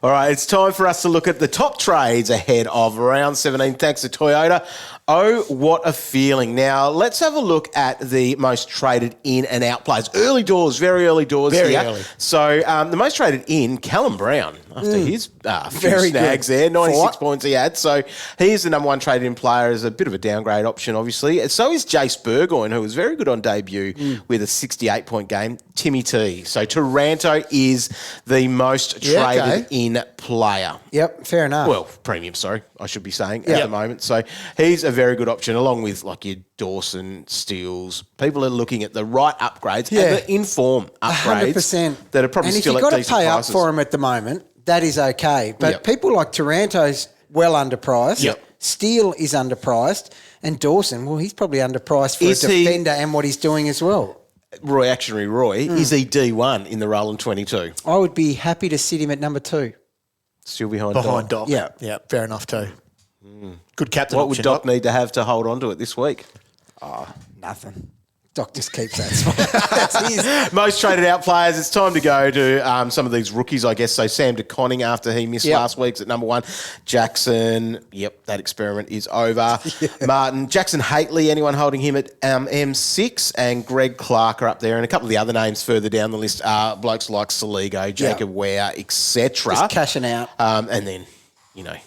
All right, it's time for us to look at the top trades ahead of round 17. Thanks to Toyota. Oh, what a feeling. Now, let's have a look at the most traded in and out players. Early doors, very early doors Very here. early. So, the most traded in, Callum Brown, after his few Very snags good. there, 96 For- points he had. So, he's the number one traded in player as a bit of a downgrade option, obviously. So is Jace Burgoyne, who was very good on debut with a 68-point game. Timmy T. So, Taranto is the most traded in player. Yep, fair enough. Well, premium, sorry, I should be saying at the moment. So he's a very good option, along with like your Dawson, Steels. People are looking at the right upgrades and the inform upgrades 100%. that are probably still at decent prices. And if you've got to pay up for them at the moment, that is okay. But people like Taranto's well underpriced. Yep. Steele is underpriced. And Dawson, well, he's probably underpriced for Is a he- defender and what he's doing as well. Roy, is he D1 in the Roland 22? I would be happy to sit him at number 2. Still behind Doc. Yeah. Yeah, fair enough too. Good captain What would option, Doc need to have to hold on to it this week? Nothing. Doc just keeps that spot. That's his. Most traded out players. It's time to go to some of these rookies, I guess. So Sam DeConning after he missed last week's at number 1. Jackson, that experiment is over. Martin, Jackson Haitley, anyone holding him at M6, and Greg Clark are up there. And a couple of the other names further down the list are blokes like Saligo, Jacob Ware, etc. Just cashing out. And then,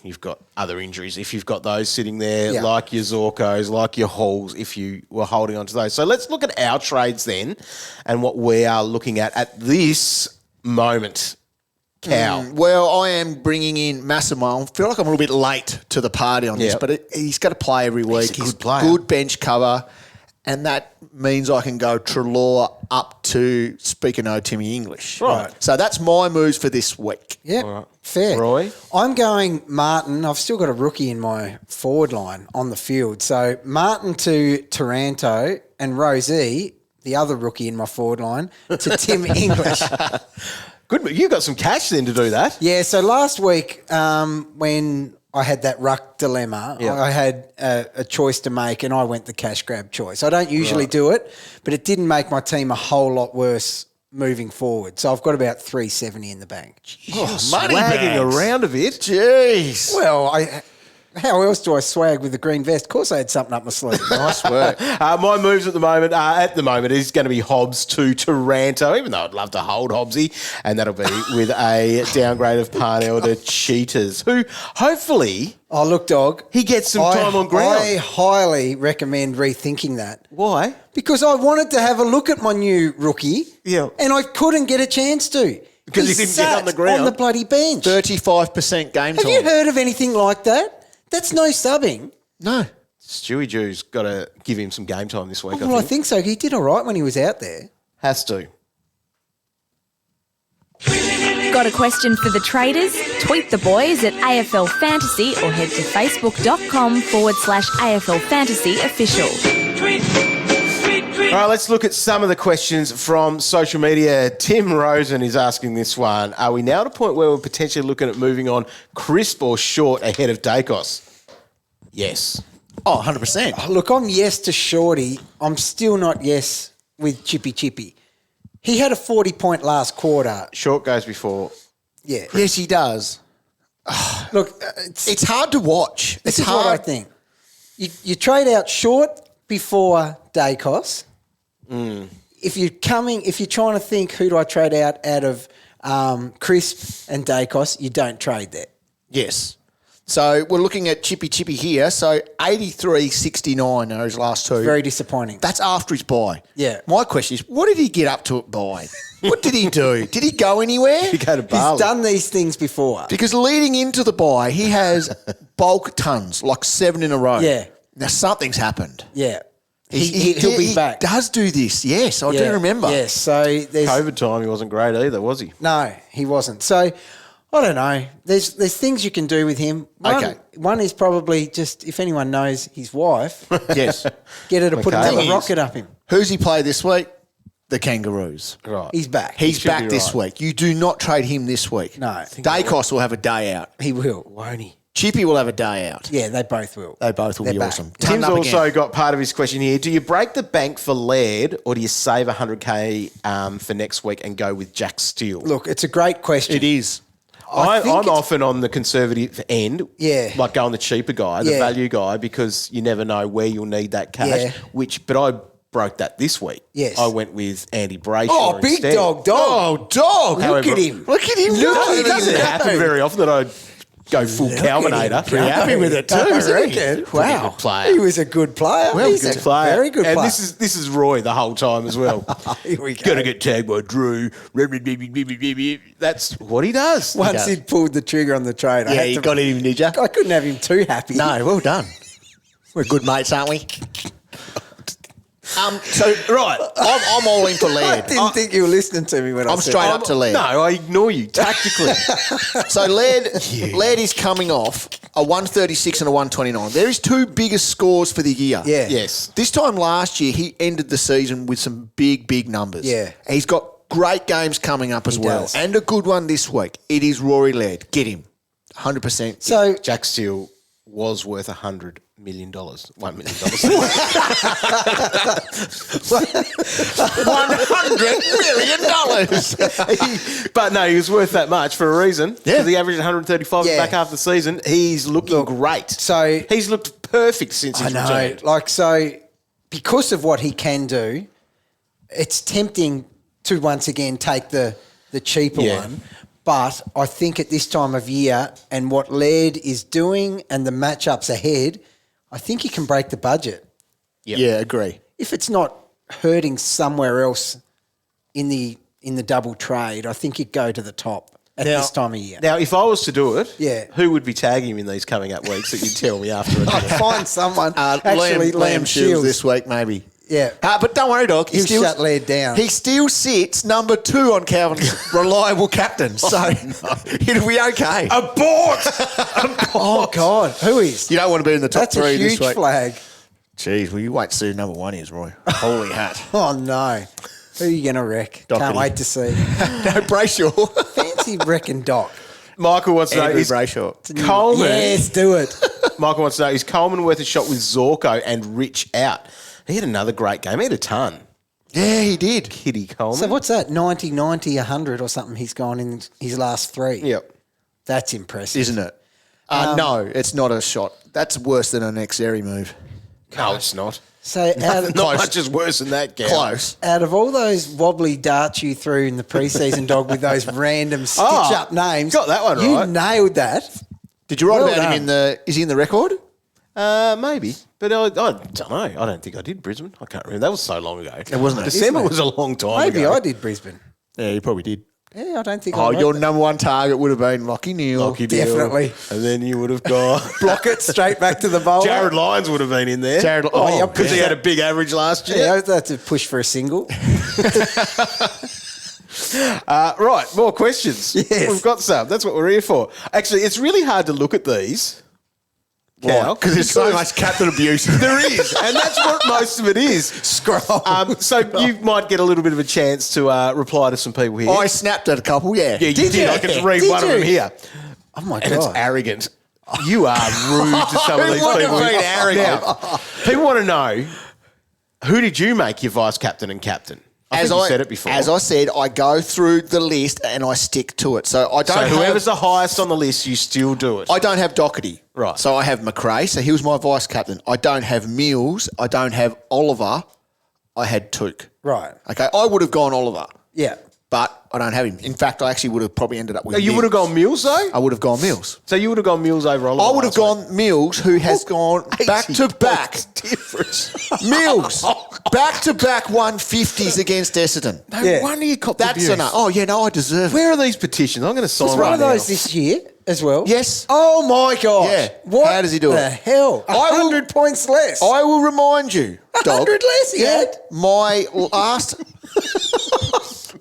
you've got other injuries. If you've got those sitting there, like your Zorkos, like your Halls, if you were holding on to those. So let's look at our trades then and what we are looking at this moment. Cal. Well, I am bringing in Massimo. I feel like I'm a little bit late to the party on this, but he's got to play every week. He's a good player. Good bench cover. And that means I can go Treloar up to Speaker No Timmy English. Right. So that's my moves for this week. Yeah, fair. Roy? I'm going Martin. I've still got a rookie in my forward line on the field. So Martin to Taranto and Rosie, the other rookie in my forward line, to Tim English. Good. You got some cash then to do that. Yeah, so last week when I had that ruck dilemma, I had a choice to make and I went the cash grab choice. I don't usually do it, but it didn't make my team a whole lot worse moving forward. So I've got about $370 in the bank. Money swagging around a bit. Jeez. Well, How else do I swag with the green vest? Of course I had something up my sleeve. Nice work. My moves at the moment is going to be Hobbs to Taranto, even though I'd love to hold Hobbsy, and that'll be with a downgrade of Parnell to Cheetahs, who hopefully... Oh, look, dog. He gets some time on ground. I highly recommend rethinking that. Why? Because I wanted to have a look at my new rookie, and I couldn't get a chance to. Because he didn't get on the ground. On the bloody bench. 35% game time. Have you heard of anything like that? That's no subbing. No. Stewie Jew's got to give him some game time this week, Well, I think so. He did all right when he was out there. Has to. Got a question for the traders? Tweet the boys at AFL Fantasy or head to facebook.com/AFL Fantasy Official. All right, let's look at some of the questions from social media. Tim Rosen is asking this one. Are we now at a point where we're potentially looking at moving on Crisp or Short ahead of Dacos? Yes. Oh, 100%. Look, I'm yes to Shorty. I'm still not yes with Chippy. He had a 40-point last quarter. Short goes before. Yeah. Yes, he does. Look, it's hard to watch. This It's is what I hard. think. You trade out Short before Dacos. If you're trying to think who do I trade out of Crisp and Dacos, you don't trade that. Yes. So we're looking at Chippy here. So 83.69 are his last two. Very disappointing. That's after his bye. Yeah. My question is, what did he get up to at bye? What did he do? Did he go anywhere? He go to Bali. He's done these things before. Because leading into the bye, he has bulk tons, like 7 in a row. Yeah. Now something's happened. Yeah. He'll be back. He does do this. Yes, I do remember. Yes. So there's COVID time, he wasn't great either, was he? No, he wasn't. So I don't know. There's things you can do with him. One is probably just, if anyone knows his wife, Yes. get her to put Okay. another rocket up him. Who's he play this week? The Kangaroos. Right. He's back. He's should back be this right. week. You do not trade him this week. No. Dacos will have a day out. He will. Won't he? Chippy will have a day out. Yeah, they both will. They both will They're be back. awesome. Tim's Turned up also again. got part of his question here. Do you break the bank for Laird or do you save $100K for next week and go with Jack Steele? Look, it's a great question. It is. I think I'm it's- often on the conservative end. Yeah. Like going the cheaper guy, the Yeah. value guy, because you never know where you'll need that cash. Yeah. But I broke that this week. Yes. I went with Andy Brayshaw. Oh, big instead. dog. Oh, dog. However- Look at him. Look at him. It doesn't happen very often that I go full Calvinator. Pretty happy with it too, I isn't he? reckon. Wow. good player. He was a good player. Well, He's good a Player. very good and player. this is Roy the whole time as well. Here we go. Gotta get tagged by Drew. That's what he does. Once he'd pulled the trigger on the trade, I Yeah, had you to, got him, did you? I couldn't have him too happy. No, well done. We're good mates, aren't we? Right, I'm all in for I Laird. didn't think you were listening to me when I I'm said straight up to Laird. No, I ignore you tactically. So Laird is coming off a 136 and a 129. They're his two biggest scores for the year. Yeah. Yes. This time last year, he ended the season with some big numbers. Yeah. He's got great games coming up as well. does. And a good one this week. It is Rory Laird. Get him. 100%. So Jack Steele was worth $100 million. $1 million. $100 million. But no, he was worth that much for a reason. Yeah. Because he averaged 135 in the back half of the season. He's looking great. So He's looked perfect since I he's know, returned. because of what he can do, it's tempting to once again take the cheaper one. But I think at this time of year and what Laird is doing and the matchups ahead, I think he can break the budget. Yeah, agree. If it's not hurting somewhere else in the double trade, I think he'd go to the top at this time of year. Now, if I was to do it, Yeah. who would be tagging him in these coming up weeks that you'd tell me after I did I'd it? find someone. Actually, Liam Shields. this week, maybe. Yeah. But don't worry, dog. He'll shut Laird down. He still sits number 2 on Calvin's reliable captain. So it'll be okay. Abort! Oh, God. Who is? You don't want to be in the top That's 3 a huge this week. flag. Jeez, well, you wait to see who number 1 is, Roy. Holy hat. Oh, no. Who are you going to wreck? Doherty. Can't wait to see. No, Brayshaw. Fancy wrecking Doc. Michael wants to know, Andrew is Brayshaw. Coleman... Yes, do it. Michael wants to know, is Coleman worth a shot with Zorko and Rich out? He had another great game. He had a ton. Yeah, he did. Kitty Coleman. So what's that? 90, 100 or something he's gone in his last 3. Yep. That's impressive. Isn't it? No, it's not a shot. That's worse than an ex-airy move. No, it's not. So Not much is worse than that, Gal. Close. out of all those wobbly darts you threw in the preseason, dog, with those random stitch-up names, got that one you right. nailed that. Did you write Well about him in the... Is he in the record? Maybe. But I don't know. I don't think I did Brisbane. I can't remember. That was so long ago. It wasn't. December was a long time Maybe ago. I did Brisbane. Yeah, you probably did. Yeah, I don't think I Oh, wrote your that. number one target would have been Lockie Neal. Lockie Neal. Definitely. And then you would have got... Block it straight back to the bowler. Jared Lyons would have been in there. Jared- yeah, because he had a big average last year. Yeah, I had to push for a single. Right, more questions. Yes. We've got some. That's what we're here for. Actually, it's really hard to look at these. Cal, Because there's so much captain abuse. There is, and that's what most of it is. Scroll. So you might get a little bit of a chance to reply to some people here. I snapped at a couple, yeah. Yeah, you did. I can read Did one of you? them here. Oh, my And it's God. arrogant. You are rude to some of these What people. a great arrogant. Now, people want to know, who did you make your vice captain and captain? I think you said it before. As I said, I go through the list and I stick to it. So I don't so whoever's have, the highest on the list, you still do it. I don't have Doherty. Right. So I have McRae. So he was my vice captain. I don't have Mills. I don't have Oliver. I had Took. Right. Okay. I would have gone Oliver, Yeah. but I don't have him. In fact, I actually would have probably ended up with You Mills. would have gone Mills, though? I would have gone Mills. So you would have gone Mills over Oliver? I would have last week? gone Mills, who has gone 80 back to back. points difference. Mills, back to back 150s against Essendon. No Yeah. wonder you copped That's abuse. enough. Oh, yeah, no, I deserve it. Where are these petitions? I'm going to sign Was right one of now. those this year as well? Yes. Oh, my gosh. Yeah. What How does he do the it? hell? I will- 100 points less. I will remind you, dog. 100 less he had? My last...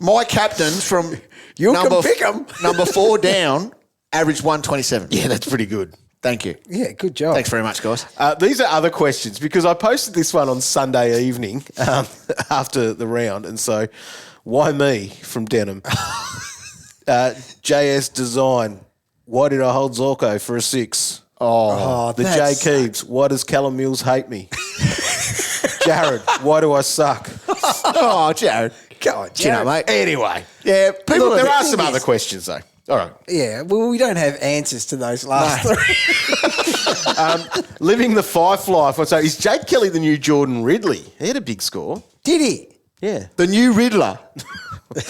my captains from You can pick 'em. number 4 down averaged 127. Yeah, that's pretty good. Thank you. Yeah, good job. Thanks very much, guys. These are other questions because I posted this one on Sunday evening after the round. And so, why me from Denham? JS Design. Why did I hold Zorko for a 6? The J that's- Keebs. Why does Callum Mills hate me? Jared. Why do I suck? Oh, Jared. God, Do you know, mate? Anyway. Yeah, people Look, there are thing some other is- questions, though. All right. Yeah, well, we don't have answers to those last three. Living the Fife life. So is Jake Kelly the new Jordan Ridley? He had a big score. Did he? Yeah. The new Riddler. Do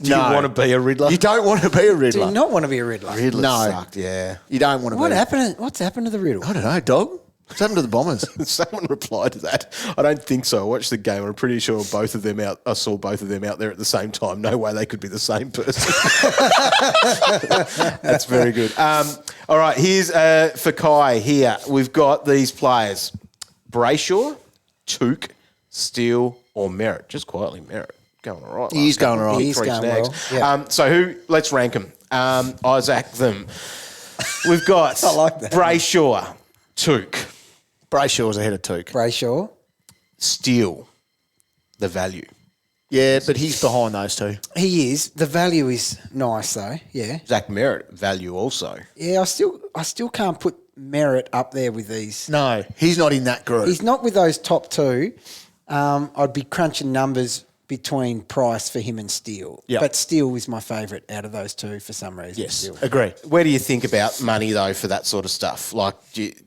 you want to be a Riddler? You don't want to be a Do Riddler. you not want to be a Riddler? Riddler No. sucked, yeah. You don't want to What be. happened? What's happened to the riddle? I don't know, dog. What's happened to the Bombers? Someone replied to that. I don't think so. I watched the game. I'm pretty sure both of them out. I saw both of them out there at the same time. No way they could be the same person. That's very good. All right, here's for Kai here. We've got these players. Brayshaw, Took, Steele or Merritt. Just quietly Merritt. Going all right. He's going all right. He's Three going snags. well, yeah. So who? Let's rank them. Isaac them. We've got I like that. Brayshaw, Took, Brayshaw's ahead of Took. Brayshaw. Steele, the value. Yeah, but he's behind those two. He is. The value is nice though. Yeah. Zach Merritt, value also. Yeah. I still can't put Merritt up there with these. No, he's not in that group. He's not with those top two. I'd be crunching numbers between price for him and Steele. Yep. But Steele is my favourite out of those two for some reason. Yes, Steele. agree. Where do you think about money, though, for that sort of stuff? Like,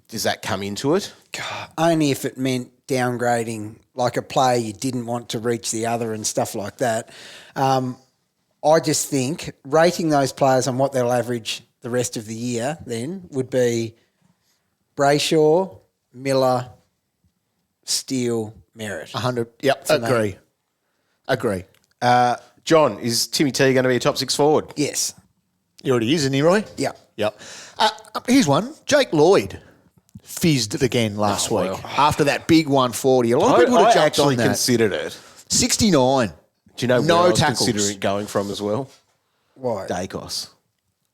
does that come into it? Only if it meant downgrading, like a player you didn't want to reach the other and stuff like that. I just think rating those players on what they'll average the rest of the year then would be Brayshaw, Miller, Steele, Merritt. 100. Yep, For me. Agree. John, is Timmy T going to be a top 6 forward? Yes. He already is, isn't he, Roy? Yeah. Yep. Here's one. Jake Lloyd fizzed it again last week after that big 140. A lot of people would have I jumped actually on that. considered it. 69. Do you know No where I was tackles. considering it going from as well? Why? Dacos.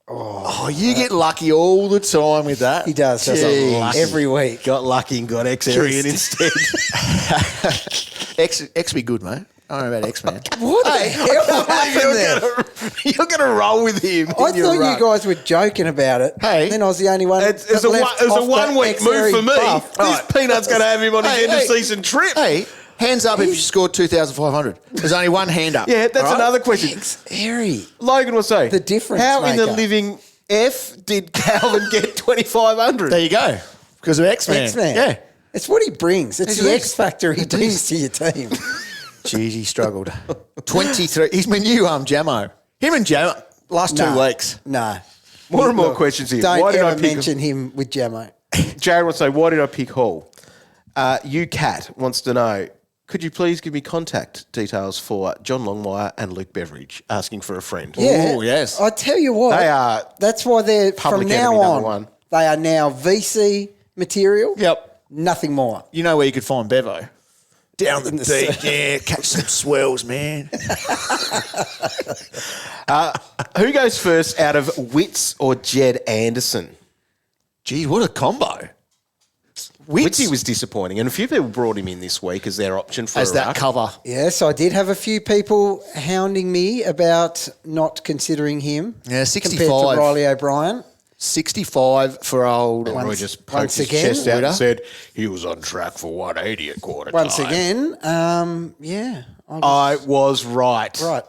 Oh, you get lucky all the time with that. He does. Jeez. Every week. Got lucky and got X-Arian instead. X be good, mate. I don't know about X, man. What the hell happened there? You're going to roll with him. I thought you guys were joking about it. Hey. Then I was the only one. It was a one-week move for me. This peanut's going to have him on his end-of-season trip. Hey, hands up if you scored 2,500. There's only one hand up. Yeah, that's all right? another question. Harry. Logan will say, The difference how in the maker. living F, did Calvin get 2,500? There you go. Because of X-Man. X-Man. Yeah. It's what he brings. It's It the is. X factor he brings to your team. Jeez, he struggled. 23. He's my new Jamo. Him and Jamo, last 2 weeks. No. More and more questions here. Don't Why did I ever pick mention him with Jamo. Jared wants to say, why did I pick Hall? Cat wants to know, could you please give me contact details for John Longmire and Luke Beveridge, asking for a friend? Yeah. Oh, yes. I tell you what. They are That's why they're, from public now enemy number on, one. they are now VC material. Yep. Nothing more. You know where you could find Bevo? Down the In the beach, yeah. Catch some swells, man. Who goes first out of Witts or Jed Anderson? Gee, what a combo. Witty was disappointing, and a few people brought him in this week as their option for as a that ruck. cover. Yes, I did have a few people hounding me about not considering him. Yeah, compared 65. to Riley O'Brien. 65 for old. Roy just poked once his again, chest out Witter. and said he was on track for 180 at quarter Once time. again, yeah. I was right. Right.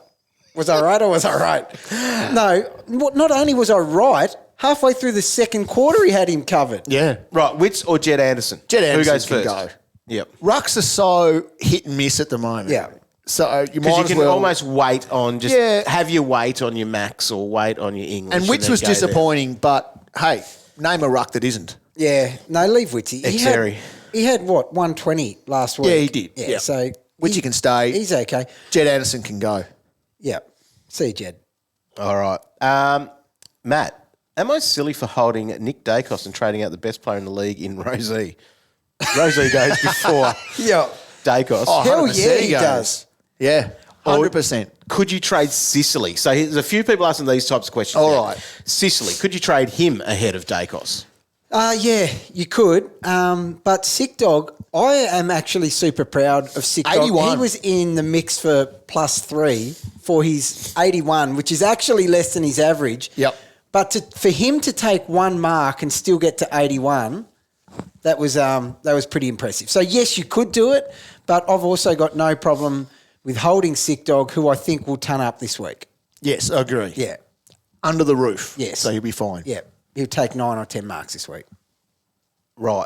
Was I right or was I right? No, not only was I right, halfway through the second quarter he had him covered. Yeah. Right, Witts or Jed Anderson? Jed Anderson Who goes can first? go. Yep. Rucks are so hit and miss at the moment. Yeah. So you Because might you as can well. almost wait on have your weight on your Max or weight on your English. And Witts then was go there. disappointing, but hey, name a ruck that isn't. Yeah, no, leave Witty. He had what, 120 last week? Yeah, he did. Yeah, Yeah. so Witchy can stay. he's okay. Jed Anderson can go. Yeah. See you, Jed. All right. Matt, am I silly for holding Nick Dacos and trading out the best player in the league in Rosie? Rosie goes before Yeah. Dacos. Oh, Hell 100% yeah, he goes. does. Yeah, 100%. Could you trade Sicily? So there's a few people asking these types of questions. All now. right. Sicily, could you trade him ahead of Dacos? Yeah, you could. But Sick Dog, I am actually super proud of Sick Dog. 81. He was in the mix for +3 for his 81, which is actually less than his average. Yep. But for him to take one mark and still get to 81, that was pretty impressive. So yes, you could do it, but I've also got no problem with holding Sick Dog, who I think will ton up this week. Yes, I agree. Yeah. Under the roof. Yes. So he'll be fine. Yeah. He'll take 9 or 10 marks this week. Right.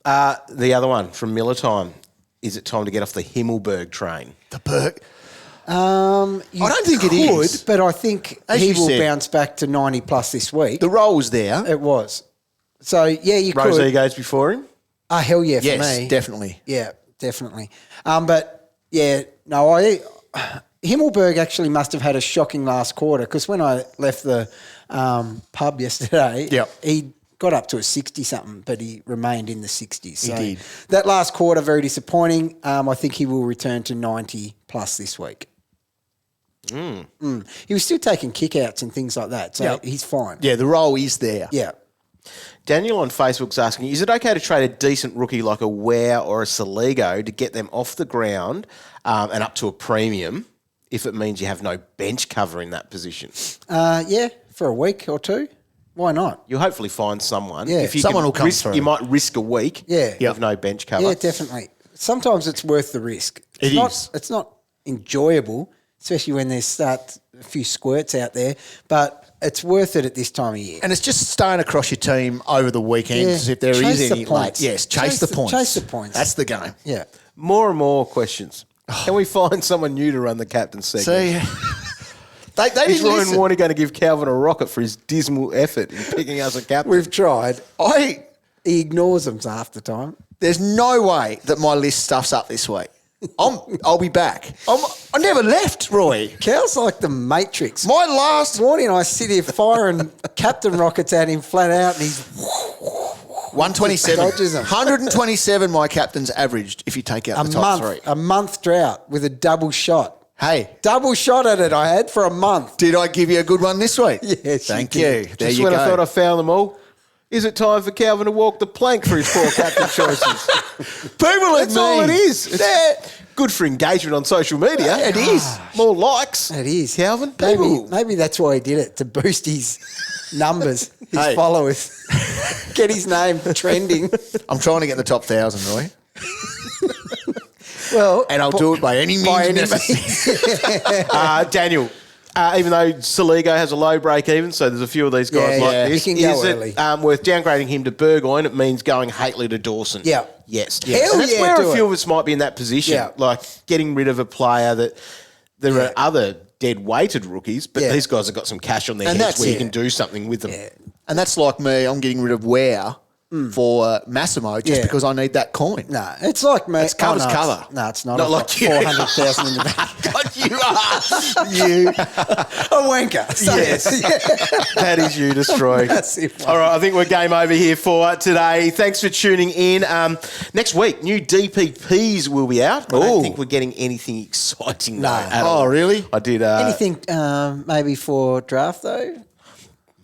The other one from Miller Time. Is it time to get off the Himmelberg train? The Berg. I don't think it is. but I think As he you will said. bounce back to 90 plus this week. The roll's there. It was. So, yeah, you Rosie could. goes before him? Oh, hell yeah, for Yes, me. definitely. Yeah, definitely. But, yeah, no, Himmelberg actually must have had a shocking last quarter because when I left the pub yesterday, Yep. he got up to a 60-something, but he remained in the 60s. So did. that last quarter, very disappointing. I think he will return to 90 plus this week. He was still taking kickouts and things like that, so Yep. he's fine. Yeah, the roll is there. Yeah. Daniel on Facebook's asking, is it okay to trade a decent rookie like a Ware or a Saligo to get them off the ground and up to a premium if it means you have no bench cover in that position? Yeah, for a week or two. Why not? You'll hopefully find someone. Yeah, if you someone can will come risk, through. You might risk a week Yeah. of no bench cover. Yeah, definitely. Sometimes it's worth the risk. It is. It's not enjoyable, especially when there's a few squirts out there, but it's worth it at this time of year. And it's just staying across your team over the weekend Yeah. if there is Chase the any. points. Yes, chase the points. Chase the points. That's the game. Yeah. More and more questions. Can we find someone new to run the captain segment? See, they Is didn't Ryan listen. Warney going to give Calvin a rocket for his dismal effort in picking us a captain? We've tried. He ignores them half the time. There's no way that my list stuffs up this week. I'll be back. I never left, Roy. Cal's like the Matrix. My last Warney and I sit here firing captain rockets at him flat out, and he's 127. Dodges 'em. 127 my captain's averaged if you take out the top three. a month drought with a double shot. Hey, Double shot at it I had for a month. did I give you a good one this week? Yes, Thank you you. did. There Just you when go. I thought I found them all. Is it time for Calvin to walk the plank for his poor captain choices? People like That's all it me. is. It's good for engagement on social media. It is. More likes. It is. Calvin. Maybe that's why he did it, to boost his numbers, his Hey. followers. Get his name trending. I'm trying to get in the top 1,000, Roy. Well, And I'll do it by any means by any necessary. Daniel, even though Saligo has a low break even, so there's a few of these guys like this. He can go Is early. it worth downgrading him to Burgoyne? It means going Haitley to Dawson. Yeah. Yes. Hell And that's yeah, where do a few it. of us might be in that position, Yeah. like getting rid of a player that there are other dead-weighted rookies, but these guys have got some cash on their And heads that's where you it. can do something with them. And that's like me. I'm getting rid of Ware for Massimo just because I need that coin. No, it's like me. It's cover's no, cover. No, it's not. Not I've like got you. 400,000 in the bank. God, you are. You. A wanker. So, Yes. That is you destroyed. That's it, mate. All right, I think we're game over here for today. Thanks for tuning in. Next week, new DPPs will be out. I don't think we're getting anything exciting though, at all. Oh, really? I did. Anything maybe for draft, though?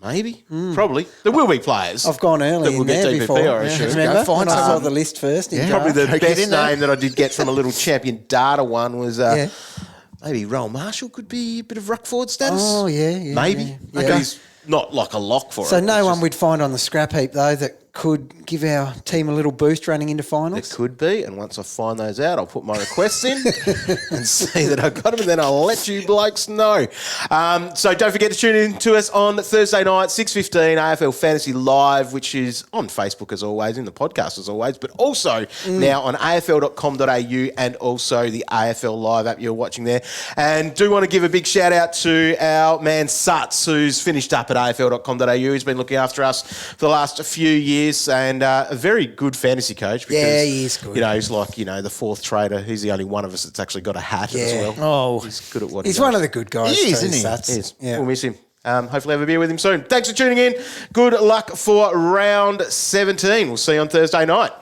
Maybe. Probably. There will be players. I've gone early that will in get there DPP, before. I assume. Remember? Go find when I saw someone. the list first. In Probably the draft. Get best in there. name that I did get from a little champion data one was maybe Roel Marshall could be a bit of ruck forward status. Oh, yeah. Maybe. Yeah. But Yeah. he's not like a lock for it. So no It's one just- we'd find on the scrap heap, though, that could give our team a little boost running into It finals? could be, and once I find those out, I'll put my requests in and see that I got them, and then I'll let you blokes know. So don't forget to tune in to us on Thursday night, 6:15, AFL Fantasy Live, which is on Facebook as always, in the podcast as always, but also now on afl.com.au and also the AFL Live app you're watching there. And do want to give a big shout out to our man Suts, who's finished up at afl.com.au. He's been looking after us for the last few years and a very good fantasy coach. Because, Yeah, he is good. You know, he's like, the fourth trader. He's the only one of us that's actually got a hat as well. Oh, He's good at what he's he does. one of the good guys. He is, too, isn't he? Sats. He is. Yeah. We'll miss him. Hopefully have a beer with him soon. Thanks for tuning in. Good luck for round 17. We'll see you on Thursday night.